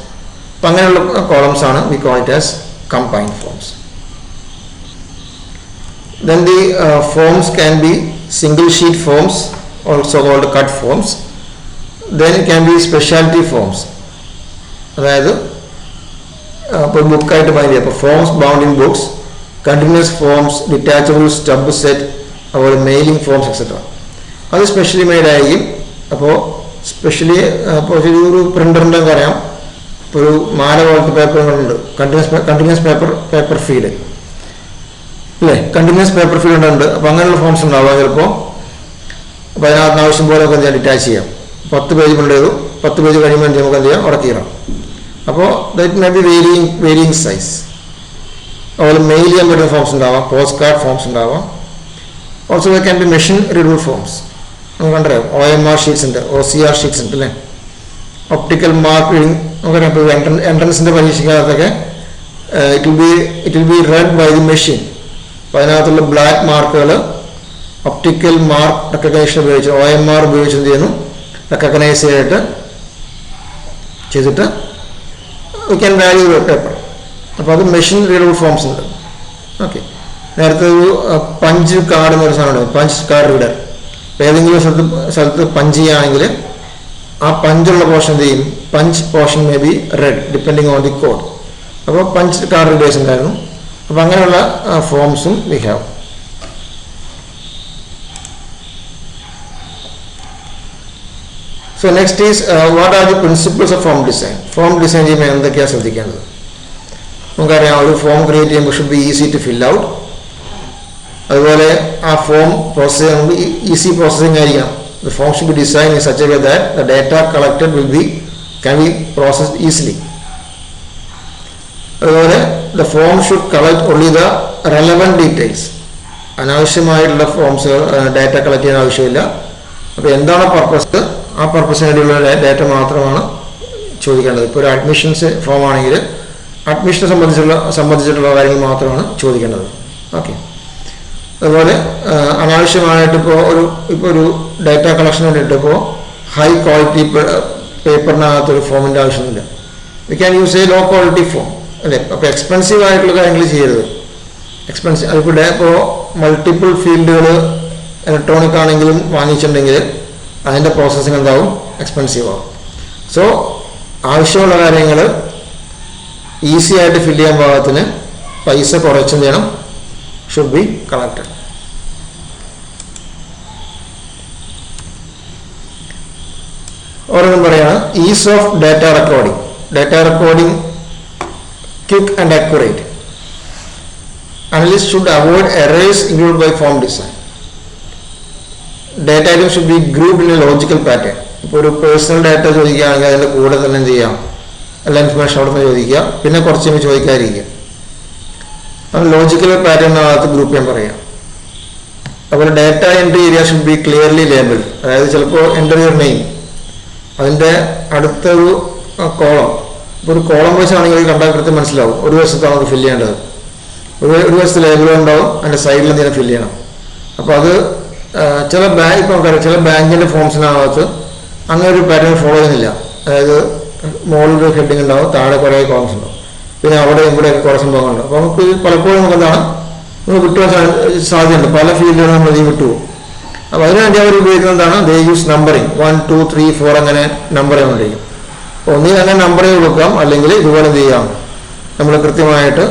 അപ്പം അങ്ങനെയുള്ള കോളംസ് ആണ് we call it as combined forms. Then the forms can be single sheet forms, also called cut forms. Then it can be specialty forms. അതായത് ഇപ്പോൾ ബുക്കായിട്ട് bind ചെയ്യുക. അപ്പോൾ forms bound in books, continuous forms, detachable stub set, അതുപോലെ mailing forms etcetera. അത് specially made ആയിരിക്കും. അപ്പോൾ specially ഇപ്പോൾ ഒരു പ്രിൻ്ററിൻ്റെ പറയാം, ഇപ്പോൾ ഒരു മാല പോലത്തെ പേപ്പറുകളുണ്ട്, കണ്ടിന്യൂസ് പേപ്പർ ഫീഡ് അല്ലേ, കണ്ടിന്യൂസ് പേപ്പർ ഫീഡ് ഉണ്ട്. അപ്പോൾ അങ്ങനെയുള്ള ഫോംസ് ഉണ്ടാവുക ചിലപ്പോൾ. അപ്പോൾ അതിനകത്ത് ആവശ്യം പോലെ ഒക്കെ എന്ത് ചെയ്യാം, ഡിറ്റാച്ച് ചെയ്യാം. 10 പേജ് പ്രിൻ്റ് ചെയ്തു, 10 പേജ് കഴിയുമ്പോൾ എന്ത് നമുക്ക് എന്ത് ചെയ്യാം, ഉടക്കിയിടാം. അപ്പോൾ that may be varying size. അതുപോലെ മെയിൽ ചെയ്യാൻ പറ്റുന്ന ഫോംസ് ഉണ്ടാവാം, പോസ്റ്റ് കാർഡ് ഫോംസ് ഉണ്ടാവാം. Also they can be machine readable forms. നമുക്ക് കണ്ടറിയാം, OMR ഷീറ്റ്സ് ഉണ്ട്, OCR ഷീറ്റ്സ് ഉണ്ട് അല്ലേ. ഒപ്റ്റിക്കൽ മാർക്ക് റീഡിങ് നമുക്കറിയാം. ഇപ്പോൾ എൻട്രൻസിൻ്റെ പരീക്ഷയ്ക്കകത്തൊക്കെ it will be read by the machine. അപ്പോൾ അതിനകത്തുള്ള ബ്ലാക്ക് മാർക്കുകൾ ഒപ്റ്റിക്കൽ മാർക്ക് റെക്കഗ്നൈഷൻ ഉപയോഗിച്ച് OMR ഉപയോഗിച്ച് എന്ത് ചെയ്യുന്നു, റെക്കഗ്നൈസ് ചെയ്തിട്ട് വി ക്യാൻ വാല്യൂ പേപ്പർ. അപ്പോൾ അത് മെഷീൻ റീഡബിൾ ഫോംസ് ഉണ്ട്. ഓക്കെ. നേരത്തെ ഒരു പഞ്ച് കാർഡ് എന്നൊരു സാധനമുണ്ട്, പഞ്ച് കാർഡ് റീഡർ. അപ്പോൾ ഏതെങ്കിലും സ്ഥലത്ത് പഞ്ച് ചെയ്യുകയാണെങ്കിൽ ആ പഞ്ചുള്ള പോർഷൻ എന്ത് ചെയ്യും, punch portion may be read depending on the code. അപ്പോൾ പഞ്ച് കാർഡ് റീഡേഴ്സ് ഉണ്ടായിരുന്നു. അപ്പോൾ അങ്ങനെയുള്ള ഫോംസും we have. So next is what are the principles of form design. Form design ചെയ്യുമ്പോൾ എന്തൊക്കെയാണ് ശ്രദ്ധിക്കേണ്ടത്? നമുക്കറിയാം, ഒരു ഫോം ക്രിയേറ്റ് ചെയ്യുമ്പോൾ should be easy to fill out. അതുപോലെ ആ ഫോം പ്രോസസ് ചെയ്യുമ്പോൾ ഈസി പ്രോസസ്സിംഗ് ആയിരിക്കണം. The form should be design in such a way that the data collected can be processed easily. അതുപോലെ the form should collect only the relevant details. അനാവശ്യമായിട്ടുള്ള forms data collect ചെയ്യാൻ ആവശ്യമില്ല. അപ്പോൾ എന്താണ് purpose, ആ പർപ്പസിന് വേണ്ടിയുള്ള ഡാറ്റ മാത്രമാണ് ചോദിക്കേണ്ടത്. ഇപ്പോൾ ഒരു അഡ്മിഷൻസ് ഫോം ആണെങ്കിൽ അഡ്മിഷനെ സംബന്ധിച്ചിട്ടുള്ള കാര്യങ്ങൾ മാത്രമാണ് ചോദിക്കേണ്ടത്. ഓക്കെ. അതുപോലെ അനാവശ്യമായിട്ട് ഇപ്പോൾ ഒരു ഡാറ്റ കളക്ഷൻ വേണ്ടിയിട്ട് ഇപ്പോൾ ഹൈ ക്വാളിറ്റി പേപ്പറിനകത്തൊരു ഫോമിൻ്റെ ആവശ്യമില്ല. We can use a low quality form അല്ലേ. അപ്പോൾ എക്സ്പെൻസീവ് ആയിട്ടുള്ള കാര്യങ്ങൾ ചെയ്യരുത്. അതിപ്പോൾ ഇപ്പോൾ മൾട്ടിപ്പിൾ ഫീൽഡുകൾ ഇലക്ട്രോണിക് ആണെങ്കിലും വാങ്ങിച്ചിട്ടുണ്ടെങ്കിൽ അതിൻ്റെ പ്രോസസ്സിങ് എന്താവും, എക്സ്പെൻസീവ് ആവും. സോ ആവശ്യമുള്ള കാര്യങ്ങൾ ഈസി ആയിട്ട് ഫില്ല് ചെയ്യാൻ പാകത്തിന് പൈസ കുറച്ചും ചെയ്യണം, ഷുഡ് ബി കളക്റ്റഡ്. ഓരോന്നും പറയാണ്, ease of data recording. Data recording quick and accurate. Analyst should avoid errors include by form design. Data item should be grouped in a logical pattern. ഇപ്പോൾ ഒരു പേഴ്സണൽ ഡാറ്റ ചോദിക്കുകയാണെങ്കിൽ അതിൻ്റെ കൂടെ തന്നെ ചെയ്യാം, എല്ലാ ഇൻഫർമേഷൻ അവിടെ നിന്ന് ചോദിക്കുക, പിന്നെ കുറച്ച് ചോദിക്കാതിരിക്കുക. അത് ലോജിക്കൽ പാറ്റേണിനകത്ത് ഗ്രൂപ്പ് ചെയ്യാൻ പറയാം. അതുപോലെ data entry area should be clearly labelled. അതായത് ചിലപ്പോൾ എൻ്റർ യുവർ നെയിം, അതിൻ്റെ അടുത്തൊരു കോളം, ഇപ്പോൾ ഒരു കോളം വെച്ചാണെങ്കിൽ കണ്ടാൽ കൃത്യം മനസ്സിലാവും ഒരു വശത്താണ് അത് ഫില്ല് ചെയ്യേണ്ടത്. ഒരു വശത്ത് ലേബിൾ ഉണ്ടാവും, അതിൻ്റെ സൈഡിൽ എന്തെങ്കിലും ഫില്ല് ചെയ്യണം. അപ്പോൾ അത് ചില ഇപ്പോൾ നമുക്കറിയാം, ചില ബാങ്കിൻ്റെ ഫോംസിനകത്ത് അങ്ങനെ ഒരു പാറ്റേൺ ഫോളോ ചെയ്യുന്നില്ല. അതായത് മുകളിലൊരു ഹെഡിങ് ഉണ്ടാവും, താഴെ കുറേ കോളംസ് ഉണ്ടാവും, പിന്നെ അവിടെ ഇവിടെയൊക്കെ കുറേ സംഭവങ്ങളുണ്ട്. അപ്പോൾ നമുക്ക് പലപ്പോഴും നമുക്ക് എന്താണ്, നമുക്ക് വിട്ടുപോകാൻ സാധ്യതയുണ്ട്. പല ഫീൽഡുകളും നമ്മൾ ഈ വിട്ടുപോകും. അപ്പോൾ അതിനുവേണ്ടി അവർ ഉപയോഗിക്കുന്നത് എന്താണ്, ദേ യൂസ് നമ്പറിങ് 1 2 3 4 അങ്ങനെ നമ്പർ ചെയ്തുകൊണ്ടിരിക്കും. ഒന്നുകിൽ അങ്ങനെ നമ്പറേ കൊടുക്കാം, അല്ലെങ്കിൽ ഇതുപോലെ എന്ത് ചെയ്യാം, നമ്മൾ കൃത്യമായിട്ട്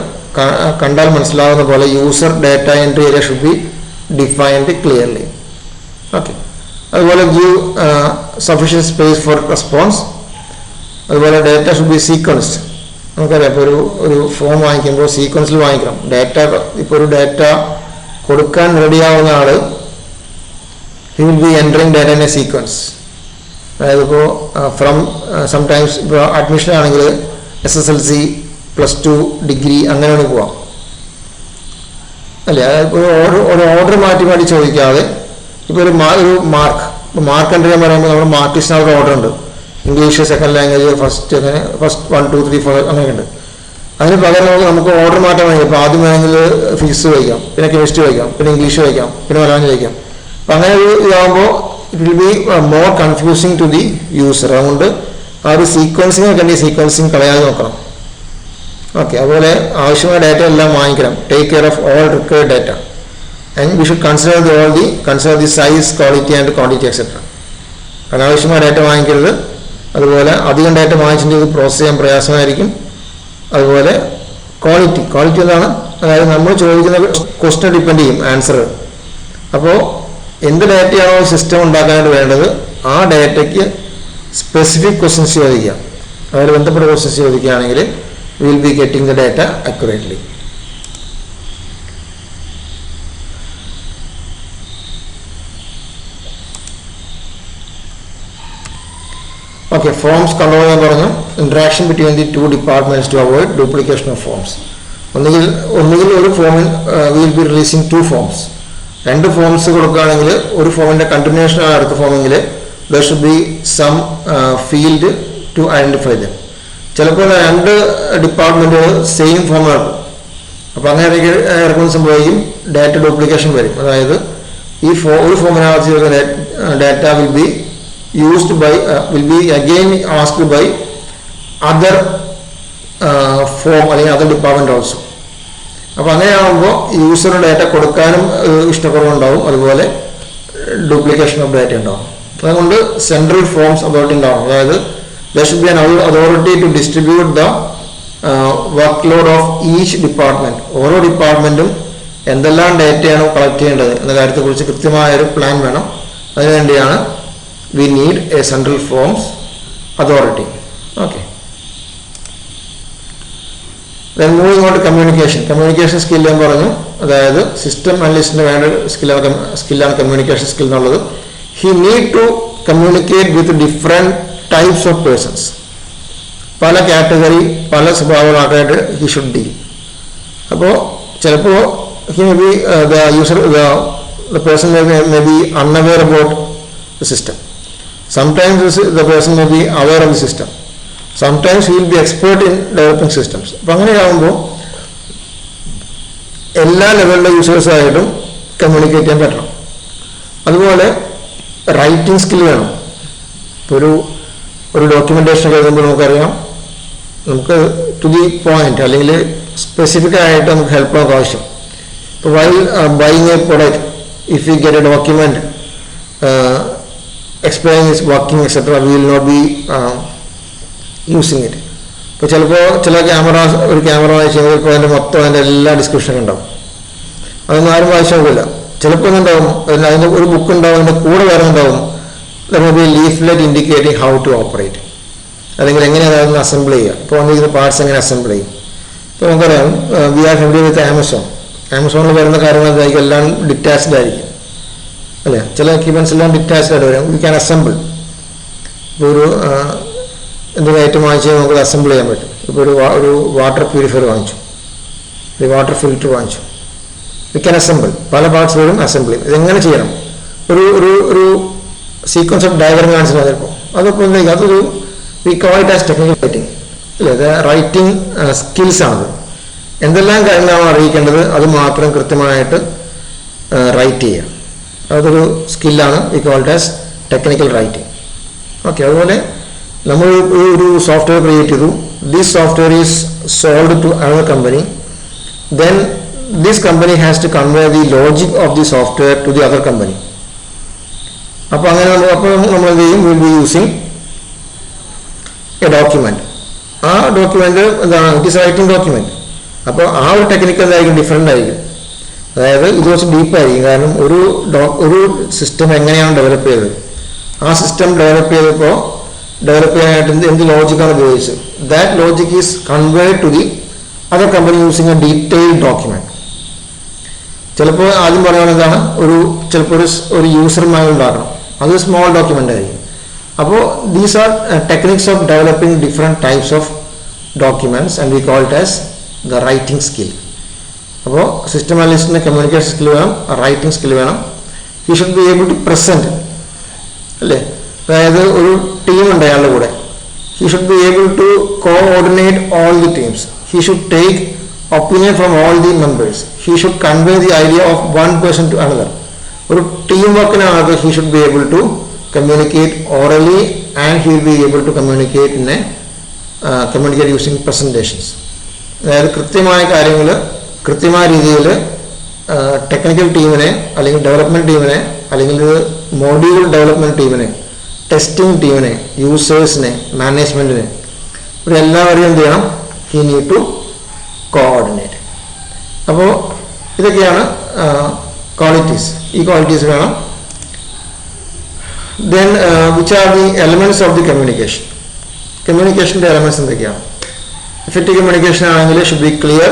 കണ്ടാൽ മനസ്സിലാവുന്ന പോലെ user data entry area should be defined clearly. Okay, അതുപോലെ give sufficient space for response. അതുപോലെ ഡാറ്റ ഷുഡ് ബി സീക്വൻസ്ഡ്. നമുക്കറിയാം, ഇപ്പോൾ ഒരു ഫോം വാങ്ങിക്കുമ്പോൾ സീക്വൻസിൽ വാങ്ങിക്കണം. ഡാറ്റ ഇപ്പോൾ ഒരു ഡാറ്റ കൊടുക്കാൻ റെഡിയാവുന്ന ആൾ he will be entering data in a sequence. അതായത് ഇപ്പോൾ ഫ്രം സംടൈംസ് ഇപ്പോൾ അഡ്മിഷൻ ആണെങ്കിൽ SSLC, +2, ഡിഗ്രി അങ്ങനെയാണ് പോവാം അല്ലേ. അതായത് ഒരു ഓർഡർ മാറ്റി ചോദിക്കാതെ ഇപ്പോൾ ഒരു മാർക്ക് എൻ്റർ ചെയ്യാൻ പറയുമ്പോൾ നമ്മൾ മാർക്ക് ലിസ്റ്റിനകത്ത് ഓർഡർ ഉണ്ട്. ഇംഗ്ലീഷ്, സെക്കൻഡ് ലാംഗ്വേജ്, ഫസ്റ്റ് 1, 2, 3, 4 അങ്ങനെയുണ്ട്. അതിന് പകരം നമുക്ക് ഓർഡർ മാറ്റാൻ വേണ്ടി ഇപ്പോൾ ആദ്യം വേണമെങ്കിൽ ഫിസിക്സ് വയ്ക്കാം, പിന്നെ കെമിസ്ട്രി വയ്ക്കാം, പിന്നെ ഇംഗ്ലീഷ് വയ്ക്കാം, പിന്നെ മലയാളം വയ്ക്കാം. അപ്പം അങ്ങനെ ഇതാകുമ്പോൾ it will be more confusing to the user. അതുകൊണ്ട് ആ ഒരു സീക്വൻസിങ് ഒക്കെ ഉണ്ടെങ്കിൽ സീക്വൻസിങ് കളയാതെ നോക്കണം. ഓക്കെ, അതുപോലെ ആവശ്യമായ ഡാറ്റ എല്ലാം വാങ്ങിക്കണം. Take care of all required data and we should consider the size, quality and quantity etcetera. അനാവശ്യമായ ഡാറ്റ വാങ്ങിക്കരുത്. അതുപോലെ അധികം ഡാറ്റ വാങ്ങിച്ചിട്ട് ഇത് പ്രോസസ് ചെയ്യാൻ പ്രയാസമായിരിക്കും. അതുപോലെ ക്വാളിറ്റി എന്താണ്, അതായത് നമ്മൾ ചോദിക്കുന്ന ക്വസ്റ്റ്യൻ ഡിപ്പെൻഡ് ചെയ്യും ആൻസർ. അപ്പോൾ എന്ത് ഡാറ്റയാണോ സിസ്റ്റം ഉണ്ടാക്കാനായിട്ട് വേണ്ടത് ആ ഡാറ്റയ്ക്ക് സ്പെസിഫിക് ക്വസ്റ്റ്യൻസ് ചോദിക്കുക. അതിൽ ബന്ധപ്പെട്ട ക്വസ്റ്റ്യൻസ് ചോദിക്കുകയാണെങ്കിൽ will be getting the data accurately. Okay, forms control ചെയ്യാൻ പറഞ്ഞു. Interaction between the 2 departments to avoid duplication of forms. ഒന്നുകിൽ ഒരു ഫോമിൽ will be releasing 2 forms. 2 forms കൊടുക്കുകയാണെങ്കിൽ ഒരു ഫോമിൻ്റെ കണ്ടിന്യൂഷൻ ആണ് അടുത്ത ഫോമെങ്കിൽ there should be some field to identify them. ചിലപ്പോൾ 2 ഡിപ്പാർട്ട്മെൻറ്റുകൾ സെയിം ഫോം ഇറക്കും. അപ്പോൾ അങ്ങനെ ഇറക്കുന്ന സംഭവിക്കും ഡാറ്റ ഡ്യൂപ്ലിക്കേഷൻ വരും. അതായത് ഒരു ഫോമിനകത്ത് ചേർക്കുന്ന data will be used by will be again asked by other form അല്ലെങ്കിൽ other department also. അപ്പോൾ അങ്ങനെയാകുമ്പോൾ യൂസറിന് ഡാറ്റ കൊടുക്കാനും ഇഷ്ടക്കുറവുണ്ടാവും, അതുപോലെ ഡ്യൂപ്ലിക്കേഷൻ ഓഫ് ഡാറ്റ ഉണ്ടാവും. അതുകൊണ്ട് സെൻട്രൽ ഫോംസ് അതോറിറ്റി ഉണ്ടാവും. അതായത് there should be an authority to distribute the workload of each department. ഓരോ ഡിപ്പാർട്ട്മെൻറ്റും എന്തെല്ലാം ഡാറ്റയാണ് കളക്ട് ചെയ്യേണ്ടത് എന്ന കാര്യത്തെക്കുറിച്ച് കൃത്യമായൊരു പ്ലാൻ വേണം. അതിനുവേണ്ടിയാണ് we need a central forms authority. Okay, then moving on to communication skill എന്ന് പറഞ്ഞു. അതായത് സിസ്റ്റം അനലിസ്റ്റിന് വേണ്ട സ്കില്ലാണ് കമ്മ്യൂണിക്കേഷൻ സ്കിൽ എന്നുള്ളത്. he need to communicate with different types of persons. പല കാറ്റഗറി, പല സ്വഭാവങ്ങളായിട്ട് he should deal. അപ്പോൾ ചിലപ്പോൾ he may be the person may be unaware about the system. Sometimes the person may be aware of the system. Sometimes he will be expert in developing systems. അപ്പം അങ്ങനെയാകുമ്പോൾ എല്ലാ ലെവലിലെ യൂസേഴ്സായിട്ടും communicate ചെയ്യാൻ പറ്റണം. അതുപോലെ writing skill വേണം. ഇപ്പോൾ ഒരു documentation എഴുതുമ്പോൾ നമുക്കറിയാം, നമുക്ക് ടു ദി പോയിന്റ് അല്ലെങ്കിൽ സ്പെസിഫിക് ആയിട്ട് നമുക്ക് ഹെൽപ്പ് നമുക്ക് ആവശ്യം. ഇപ്പോൾ while buying A product, if you get A document explaining its working etc., we will not be using it. ഇപ്പോൾ ചിലപ്പോൾ ഒരു ക്യാമറ വായിച്ച് കഴിഞ്ഞപ്പോൾ അതിൻ്റെ എല്ലാ ഡിസ്ക്രിപ്ഷനും ഉണ്ടാവും. അതൊന്നും ആരും വായിച്ചു നോക്കില്ല. ചിലപ്പോൾ ഒന്നുണ്ടാവും, അതിൻ്റെ ഒരു ബുക്ക് ഉണ്ടാവും, അതിൻ്റെ കൂടെ വേറെ ഉണ്ടാവും, leaflet indicating how to operate, അല്ലെങ്കിൽ എങ്ങനെയാണ് അതൊന്ന് അസംബിൾ ചെയ്യുക, ഇപ്പോൾ വന്നിരിക്കുന്ന പാർട്സ് എങ്ങനെ അസംബിൾ ചെയ്യും. ഇപ്പോൾ നമുക്കറിയാം, വി ആർ ഫെമിലിയർ വിത്ത് ആമസോണിൽ വരുന്ന കാര്യങ്ങൾ എന്തായിരിക്കും, എല്ലാം ഡിറ്റാച്ച്ഡ് ആയിരിക്കും അല്ലേ. ചില എക്യുപ്മെൻറ്റ്സ് എല്ലാം ഡിറ്റാച്ച്ഡ് ആയിട്ട് വരും. We can assemble. ഇപ്പോൾ എന്തൊരു ഐറ്റം വാങ്ങിച്ചാൽ നമുക്ക് അസംബിൾ ചെയ്യാൻ പറ്റും. ഇപ്പോൾ ഒരു വാട്ടർ പ്യൂരിഫയർ വാങ്ങിച്ചു, ഒരു വാട്ടർ ഫിൽറ്റർ വാങ്ങിച്ചു, വി ക്യാൻ അസംബിൾ. പല പാർട്സ് വരും, അസംബിൾ ചെയ്യും. ഇതെങ്ങനെ ചെയ്യണം, ഒരു സീക്വൻസ് ഓഫ് ഡയഗ്രം കാണിച്ചാൽ ചിലപ്പോൾ അതൊക്കെ എന്തായിരിക്കും, അതൊരു V call it as technical writing അല്ലേ. അത് റൈറ്റിംഗ് സ്കിൽസാണത്. എന്തെല്ലാം കാര്യങ്ങളാണോ അറിയിക്കേണ്ടത് അത് മാത്രം കൃത്യമായിട്ട് റൈറ്റ് ചെയ്യുക, അതൊരു സ്കില്ലാണ്. We call it as technical writing. Okay. അതുപോലെ നമ്മൾ ഒരു സോഫ്റ്റ്വെയർ ക്രിയേറ്റ് ചെയ്തു. This software is sold to another company, then this company has to convey the logic of the software to the other company. അപ്പോൾ അങ്ങനെ നമ്മൾ എന്ത് ചെയ്യും, will be using a document. ആ ഡോക്യുമെൻ്റ് എന്താണ്, ഇറ്റ് ഈസ് റൈറ്റിംഗ് ഡോക്യുമെൻറ്റ്. അപ്പോൾ ആ ഒരു ടെക്നിക്ക് എന്തായിരിക്കും, ഡിഫറെൻ്റ് ആയിരിക്കും. അതായത് ഇത് കുറച്ച് ഡീപ്പായിരിക്കും. കാരണം ഒരു സിസ്റ്റം എങ്ങനെയാണ് ഡെവലപ്പ് ചെയ്തത്, ആ സിസ്റ്റം ഡെവലപ്പ് ചെയ്യാനായിട്ട് എന്ത് ലോജിക്കാണ് ഉപയോഗിച്ചത്, that logic is converted to the other company using a detailed document. ചിലപ്പോൾ ആദ്യം പറയുന്നത് എന്താണ്, ചിലപ്പോൾ ഒരു യൂസർ മാനുവൽ ഉണ്ടാക്കണം, അത് സ്മോൾ ഡോക്യുമെൻ്റ് ആയിരിക്കും. അപ്പോൾ these are techniques of developing different types of documents and we call it as the writing skill. അപ്പോൾ സിസ്റ്റം അനലിസ്റ്റിന് കമ്മ്യൂണിക്കേഷൻ സ്കിൽ വേണം, റൈറ്റിംഗ് സ്കിൽ വേണം. He should be able to present, അല്ലേ? അതായത് ഒരു ടീമുണ്ട് അയാളുടെ കൂടെ, he should be able to coordinate all the teams. He should take opinion from all the members. He should convey the idea of one person to another. ഒരു team വർക്കിനാണ് he should be able to communicate orally and he will be able to communicate communicate using presentations. അതായത് കൃത്യമായ കാര്യങ്ങൾ കൃത്യമായ രീതിയിൽ technical ടീമിനെ അല്ലെങ്കിൽ development ടീമിനെ അല്ലെങ്കിൽ മോഡ്യൂൾ ഡെവലപ്മെൻറ്റ് ടീമിനെ, ടെസ്റ്റിംഗ് ടീമിനെ, യൂസേഴ്സിനെ, മാനേജ്മെൻറ്റിനെ, ഇവരെല്ലാവരെയും എന്ത് ചെയ്യണം, he need to കോഓർഡിനേറ്റ്. അപ്പോൾ ഇതൊക്കെയാണ് ക്വാളിറ്റീസ്. ഈ ക്വാളിറ്റീസ് വേണം. Then which are the elements of the communication. കമ്മ്യൂണിക്കേഷൻ്റെ എലമെൻറ്റ്സ് എന്തൊക്കെയാണ്? എഫക്റ്റീവ് കമ്മ്യൂണിക്കേഷൻ ആണെങ്കിൽ should be clear,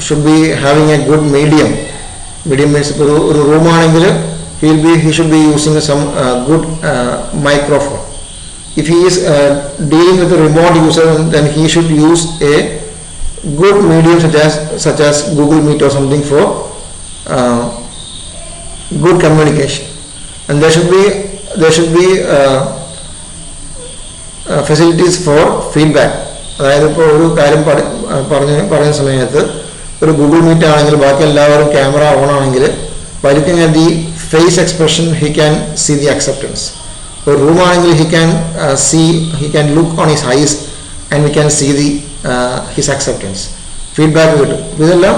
should be having a good medium. Medium means ഇപ്പോൾ ഒരു റൂമാണെങ്കിൽ he should be using some good microphone. If he is dealing with a remote user, then he should use a good medium such as Google Meet or something for good communication. And there should be facilities for feedback. അതായത് ഇപ്പോൾ ഒരു കാര്യം പറയുന്ന സമയത്ത് ഒരു Google meet ആണെങ്കിൽ ബാക്കി എല്ലാവരും ക്യാമറ ഓൺ ആണെങ്കിൽ by looking at the face expression he can see the acceptance. ഒരു റൂം ആണെങ്കിൽ he can look on his eyes and we can see his acceptance. Feedback കിട്ടും. ഇതെല്ലാം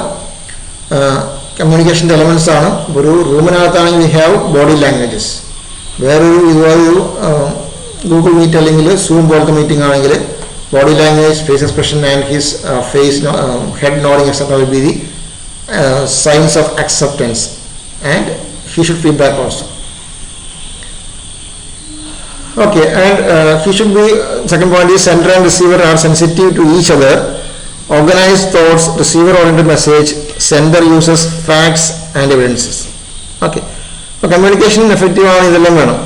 കമ്മ്യൂണിക്കേഷൻ്റെ എലമെൻറ്റ്സ് ആണ്. ഒരു റൂമിനകത്താണെങ്കിൽ we have body languages. ഇതുപോലൊരു ഗൂഗിൾ മീറ്റ് അല്ലെങ്കിൽ സൂം പോലത്തെ മീറ്റിംഗ് ആണെങ്കിൽ body language, face expression and his face head nodding etcetera will be the signs of acceptance and he should feedback also. Okay, and he should be, second point is sender and receiver are sensitive to each other. Organized thoughts, receiver oriented message, sender uses facts and evidences. Okay, അപ്പോൾ communication effective ആണ്. ഇതെല്ലാം വേണം.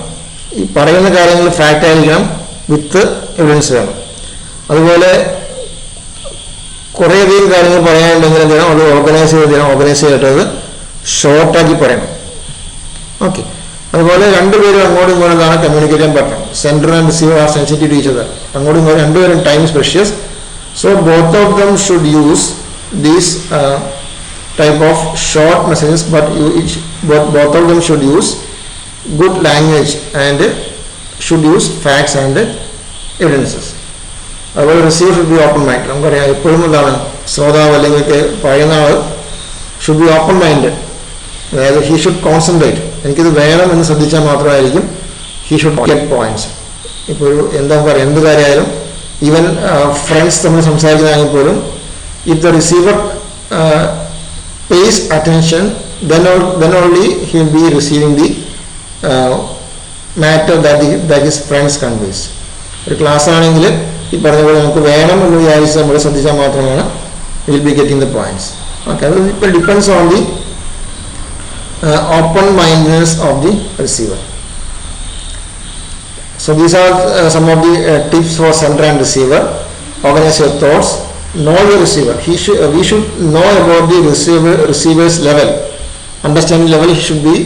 ഈ പറയുന്ന കാര്യങ്ങൾ fact ആയിരിക്കണം, with evidence വേണം. അതുപോലെ കുറേയധികം കാര്യങ്ങൾ പറയാനുണ്ടെങ്കിൽ എന്ത് ചെയ്യണം, അത് ഓർഗനൈസ് ചെയ്തിട്ടത് ഷോർട്ടാക്കി പറയണം. ഓക്കെ, അതുപോലെ രണ്ടുപേരും അങ്ങോട്ടും ഇങ്ങോട്ടും എന്താണ് കമ്മ്യൂണിക്കേറ്റ് ചെയ്യാൻ പറ്റണം. Sender and receiver are sensitive to each other. അങ്ങോട്ടും ഇങ്ങോട്ടും രണ്ടുപേരും time is precious. So both of them should use these type of short messages, but both of them should use good language and should use facts and evidences. അതുപോലെ receiver should be open mind. നമുക്കറിയാം എപ്പോഴും എന്താണ് ശ്രോതാവ് അല്ലെങ്കിൽ പറയുന്ന ആൾ should be open mind. അതായത് he should concentrate. എനിക്കിത് വേണം എന്ന് ശ്രദ്ധിച്ചാൽ മാത്രമായിരിക്കും ഹി ഷുഡ് ഗെറ്റ് പോയിന്റ്സ്. ഇപ്പോൾ ഒരു എന്താ പറയുക, എന്ത് കാര്യമായാലും ഈവൻ ഫ്രണ്ട്സ് തമ്മിൽ സംസാരിക്കുന്നതാണെങ്കിൽ പോലും if the receiver pays attention, then only he will be receiving the matter that his friends conveys. ഒരു ക്ലാസ് ആണെങ്കിൽ ഈ പറഞ്ഞ പോലെ നമുക്ക് വേണം എന്ന് വിചാരിച്ച് നമ്മൾ ശ്രദ്ധിച്ചാൽ മാത്രമാണ് we will be getting the points. Okay, it depends on the open mindedness of the receiver. So these are some of the tips for sender and receiver. Organize your thoughts. Know the receiver. We should know about the receiver's level. Understanding level he should be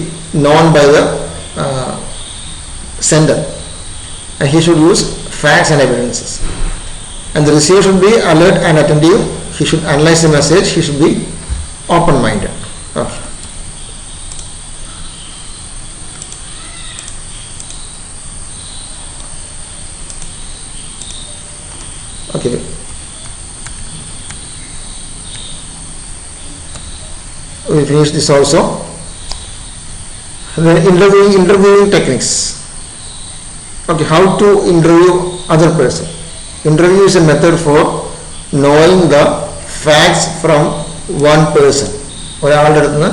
known by the sender, and he should use facts and evidences. And the receiver should be alert and attentive. He should analyze the message. He should be open-minded. Okay. Okay. We finish this also. Then interviewing techniques. Okay, how to interview other person. Interview is a method for knowing the facts from one person. ഒരാളുടെ അടുത്ത് നിന്ന്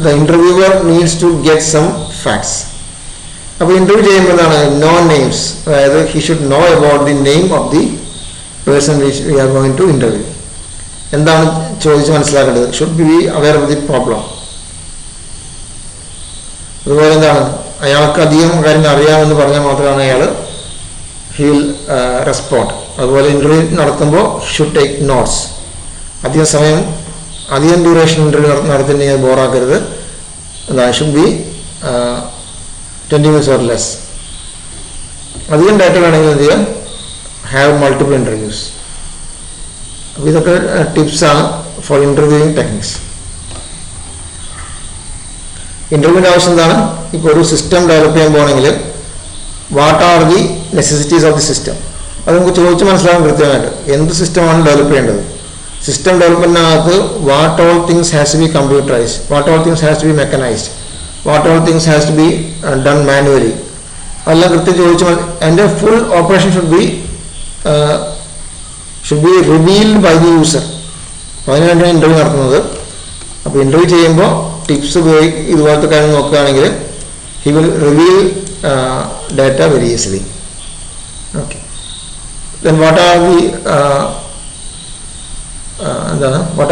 the interviewer needs to get some facts. അപ്പോൾ interview ചെയ്യുമ്പോൾ എന്താണ് no names, അതായത് he should know about the name of the person which we are going to interview. എന്താണ് ചോദിച്ച് മനസ്സിലാക്കേണ്ടത്, should be aware of the problem. അതുപോലെ എന്താണ് അയാൾക്ക് അധികം കാര്യങ്ങൾ അറിയാമെന്ന് പറഞ്ഞാൽ മാത്രമാണ് അയാൾ he will respond. അതുപോലെ ഇന്റർവ്യൂ നടത്തുമ്പോൾ should take notes. അധികം ഡ്യൂറേഷൻ ഇന്റർവ്യൂ നടത്തുന്നെങ്കിൽ ബോറാക്കരുത്. should be 20 minutes or less. അധികം ഡാറ്റ വേണമെങ്കിൽ എന്ത് ചെയ്യുക, have multiple interviews. അപ്പോൾ ഇതൊക്കെ ടിപ്സാണ് ഫോർ ഇന്റർവ്യൂയിങ് ടെക്നിക്സ്. ഇന്റർവ്യൂവിൻ്റെ ആവശ്യം എന്താണ്, ഇപ്പോൾ ഒരു സിസ്റ്റം ഡെവലപ്പ് ചെയ്യാൻ പോകണമെങ്കിൽ what are the necessities of the system, അത് നമുക്ക് ചോദിച്ച് മനസ്സിലാക്കാൻ കൃത്യമായിട്ട് എന്ത് സിസ്റ്റമാണ് ഡെവലപ്പ് ചെയ്യേണ്ടത്. സിസ്റ്റം ഡെവലപ്മെൻറ്റിനകത്ത് what all things has to be computerized, what all things has to be mechanised, what all things has to be done manually, അതെല്ലാം കൃത്യം ചോദിച്ച് അതിൻ്റെ full operation should be revealed by the user. അപ്പോൾ അതിനുവേണ്ടിയാണ് interview നടത്തുന്നത്. അപ്പോൾ interview ചെയ്യുമ്പോൾ tips ഇതുപോലത്തെ കാര്യം നോക്കുകയാണെങ്കിൽ he will reveal data very easily. Okay, then what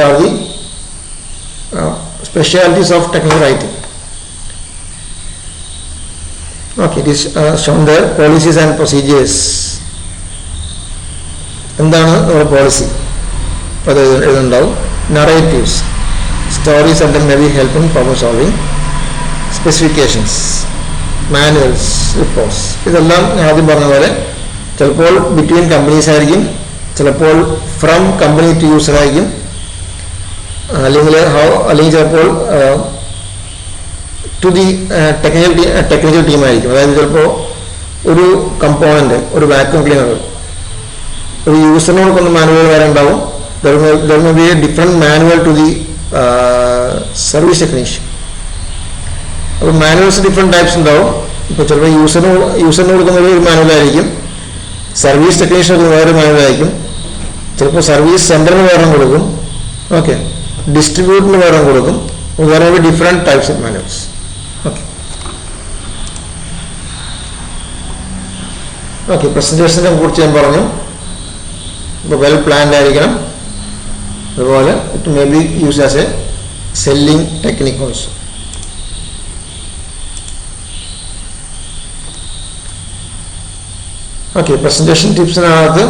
are the specialities of technical writing. Okay, it is shown the policies and procedures. എന്താണ് നമ്മുടെ പോളിസി, അപ്പോൾ അത് എഴുതുന്നുണ്ടാവും. Narratives, stories and may be help in problem solving. Specifications, manuals, reports. ഇതെല്ലാം ഞാൻ ആദ്യം പറഞ്ഞ പോലെ ചിലപ്പോൾ ബിറ്റ്വീൻ കമ്പനീസ് ആയിരിക്കും, ചിലപ്പോൾ ഫ്രം കമ്പനി ടു യൂസർ ആയിരിക്കും, അല്ലെങ്കിൽ ചിലപ്പോൾ ടു ദി ടെക്നിക്കൽ ടീമായിരിക്കും. അതായത് ചിലപ്പോൾ ഒരു കമ്പോണൻ്റ്, ഒരു വാക്യൂം ക്ലീനർ ഒരു യൂസറിന് കൊടുക്കുന്ന മാനുവൽ വേറെ ഉണ്ടാവും. there may be a different manual to the service technician. അപ്പോൾ മാനുവൽസ് ഡിഫറെൻറ്റ് ടൈപ്സ് ഉണ്ടാവും. ഇപ്പോൾ ചിലപ്പോൾ യൂസറിന് കൊടുക്കുന്നത് ഒരു മാനുവലായിരിക്കും, സർവീസ് ടെക്നീഷ്യന് വേറെ മാനുവലായിരിക്കും, ചിലപ്പോൾ സർവീസ് സെൻറ്ററിന് വേറെ കൊടുക്കും, ഓക്കെ, ഡിസ്ട്രിബ്യൂട്ടറിന് വേറെ കൊടുക്കും. വേറെ different types of manuals. Okay okay പ്രസൻറ്റേഷനെ കുറിച്ച് ഞാൻ പറഞ്ഞു. ഇപ്പോൾ വെൽ പ്ലാൻഡ് ആയിരിക്കണം. അതുപോലെ it may be use as a selling technique also. Okay, presentation ടിപ്സിനകത്ത്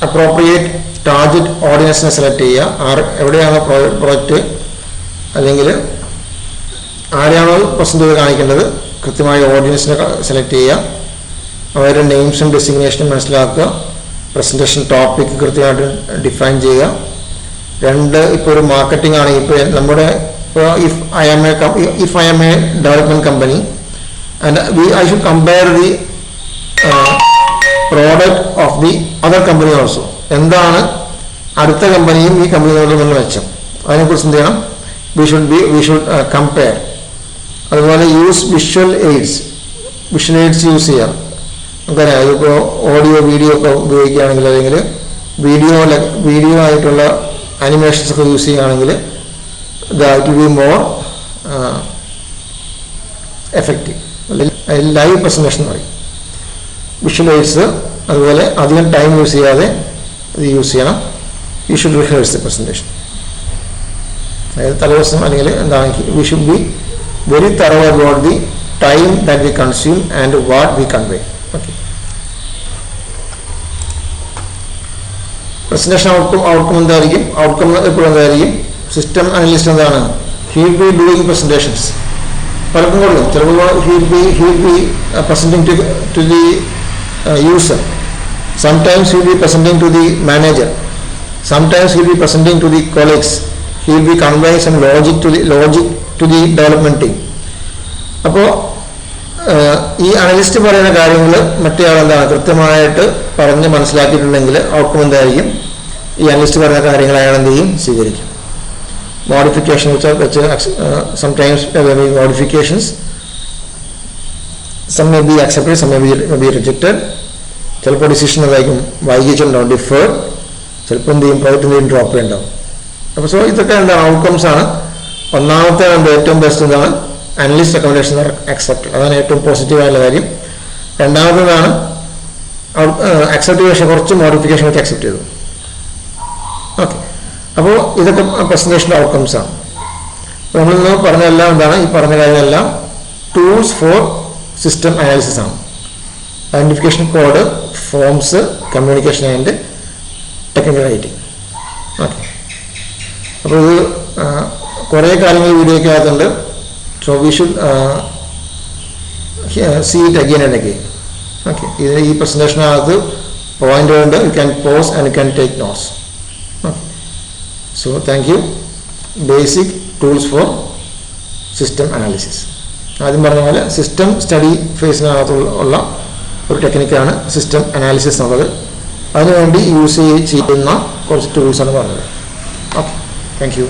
അപ്രോപ്രിയേറ്റ് ടാർഗറ്റ് ഓഡിയൻസിനെ സെലക്ട് ചെയ്യുക. എവിടെയാണോ പ്രൊജക്റ്റ് അല്ലെങ്കിൽ ആരെയാണോ പ്രസൻറ്റ് ചെയ്ത് കാണിക്കേണ്ടത് കൃത്യമായ ഓഡിയൻസിനെ സെലക്ട് ചെയ്യുക. അവരുടെ നെയിംസും ഡെസിഗ്നേഷനും മനസ്സിലാക്കുക. പ്രസൻറ്റേഷൻ ടോപ്പിക് കൃത്യമായിട്ട് ഡിഫൈൻ ചെയ്യുക. ഇപ്പോൾ ഒരു മാർക്കറ്റിംഗ് ആണെങ്കിൽ ഇപ്പോൾ നമ്മുടെ if I am a development company and I should compare the product of the other company also. എന്താണ് അടുത്ത കമ്പനിയും ഈ കമ്പനിയോടുള്ള മെച്ചം, അതിനെക്കുറിച്ച് എന്ത് ചെയ്യണം, വി ഷുഡ് കമ്പയർ. അതുപോലെ യൂസ് വിഷ്വൽ എയ്ഡ്സ് യൂസ് ചെയ്യാം. നമുക്കറിയാം, അതിപ്പോൾ ഓഡിയോ വീഡിയോ ഒക്കെ ഉപയോഗിക്കുകയാണെങ്കിൽ അല്ലെങ്കിൽ വീഡിയോ ആയിട്ടുള്ള അനിമേഷൻസ് ഒക്കെ യൂസ് ചെയ്യുകയാണെങ്കിൽ that will be more effective. അല്ലെങ്കിൽ ലൈവ് പ്രസൻറ്റേഷൻ എന്ന് പറയും. വിഷ്വൽ എയ്ഡ്സ് അതുപോലെ അധികം ടൈം യൂസ് ചെയ്യാതെ ഇത് യൂസ് ചെയ്യണം. You should rehearse the presentation. അതായത് തലേദിവസം അല്ലെങ്കിൽ എന്താണ്, we should be very thorough about the time that we consume and what we convey. Okay, presentation outcome എന്തായിരിക്കും, ഔട്ട്കം എപ്പോഴും എന്തായിരിക്കും, സിസ്റ്റം അനലിസ്റ്റ് എന്താണ്, he will be doing presentations പലർക്കും കൊടുക്കും. ചിലപ്പോൾ he will be presenting to the user. Sometimes he will be presenting to the manager, sometimes he will be presenting to the colleagues, he will be conveying some logic to the development team. അപ്പോൾ ഈ analyst പറയുന്ന കാര്യങ്ങൾ മറ്റേ ആളെന്താണ് കൃത്യമായിട്ട് പറഞ്ഞ് മനസ്സിലാക്കിയിട്ടുണ്ടെങ്കിൽ outcome എന്തായിരിക്കും, ഈ analyst പറയുന്ന കാര്യങ്ങൾ അയാൾ എന്ത് ചെയ്യും, സ്വീകരിക്കും. മോഡിഫിക്കേഷൻ വെച്ച് sometimes modifications some may be accepted, some may be rejected. ചിലപ്പോൾ ഡിസിഷൻ എന്തായിരിക്കും വൈകിച്ചുണ്ടാവും, ഡിഫേർഡ്. ചിലപ്പോൾ എന്ത് ചെയ്യും, പ്രോജക്റ്റിൻ്റെയും ഡ്രോപ്പ് ചെയ്യണ്ടാവും. അപ്പോൾ സോ ഇതൊക്കെ എന്താണ് ഔട്ട്കംസ് ആണ്. ഒന്നാമത്തെ ഏറ്റവും ബെസ്റ്റ് എന്താണ്, അനലിസ്റ്റ് റെക്കമെൻഡേഷൻ അക്സെപ്റ്റ്, അതാണ് ഏറ്റവും പോസിറ്റീവായുള്ള കാര്യം. രണ്ടാമത്തേതാണ് അക്സെപ്റ്റ് ചെയ്ത പക്ഷേ കുറച്ച് മോഡിഫിക്കേഷൻ വെച്ച് അക്സെപ്റ്റ് ചെയ്തു. ഓക്കെ, അപ്പോൾ ഇതൊക്കെ പ്രസൻറ്റേഷൻ്റെ ഔട്ട്കംസ് ആണ്. നമ്മളിന്ന് പറഞ്ഞതെല്ലാം എന്താണ്, ഈ പറഞ്ഞ കാര്യങ്ങളെല്ലാം ടൂൾസ് ഫോർ സിസ്റ്റം അനാലിസിസ് ആണ്. Identification code, forms, communication and technical writing. Okay, അപ്പോൾ ഇത് കുറേ കാര്യങ്ങൾ വീഡിയോയ്ക്കകത്തുണ്ട്. So we should see it again and again. Okay, ഇത് ഈ പ്രസൻറ്റേഷനകത്ത് പോയിന്റ് ഉണ്ട്, you can pause and you can take notes. Okay, so thank you. Basic tools for system analysis. ആദ്യം പറഞ്ഞ പോലെ സിസ്റ്റം സ്റ്റഡി ഫേസിനകത്തുള്ള ഒരു ടെക്നിക്കാണ് സിസ്റ്റം അനാലിസിസ് എന്നുള്ളത്. അതിനുവേണ്ടി യൂസ് ചെയ്യുന്ന കുറച്ച് ടൂൾസാണ് പറഞ്ഞത്. Okay, thank you.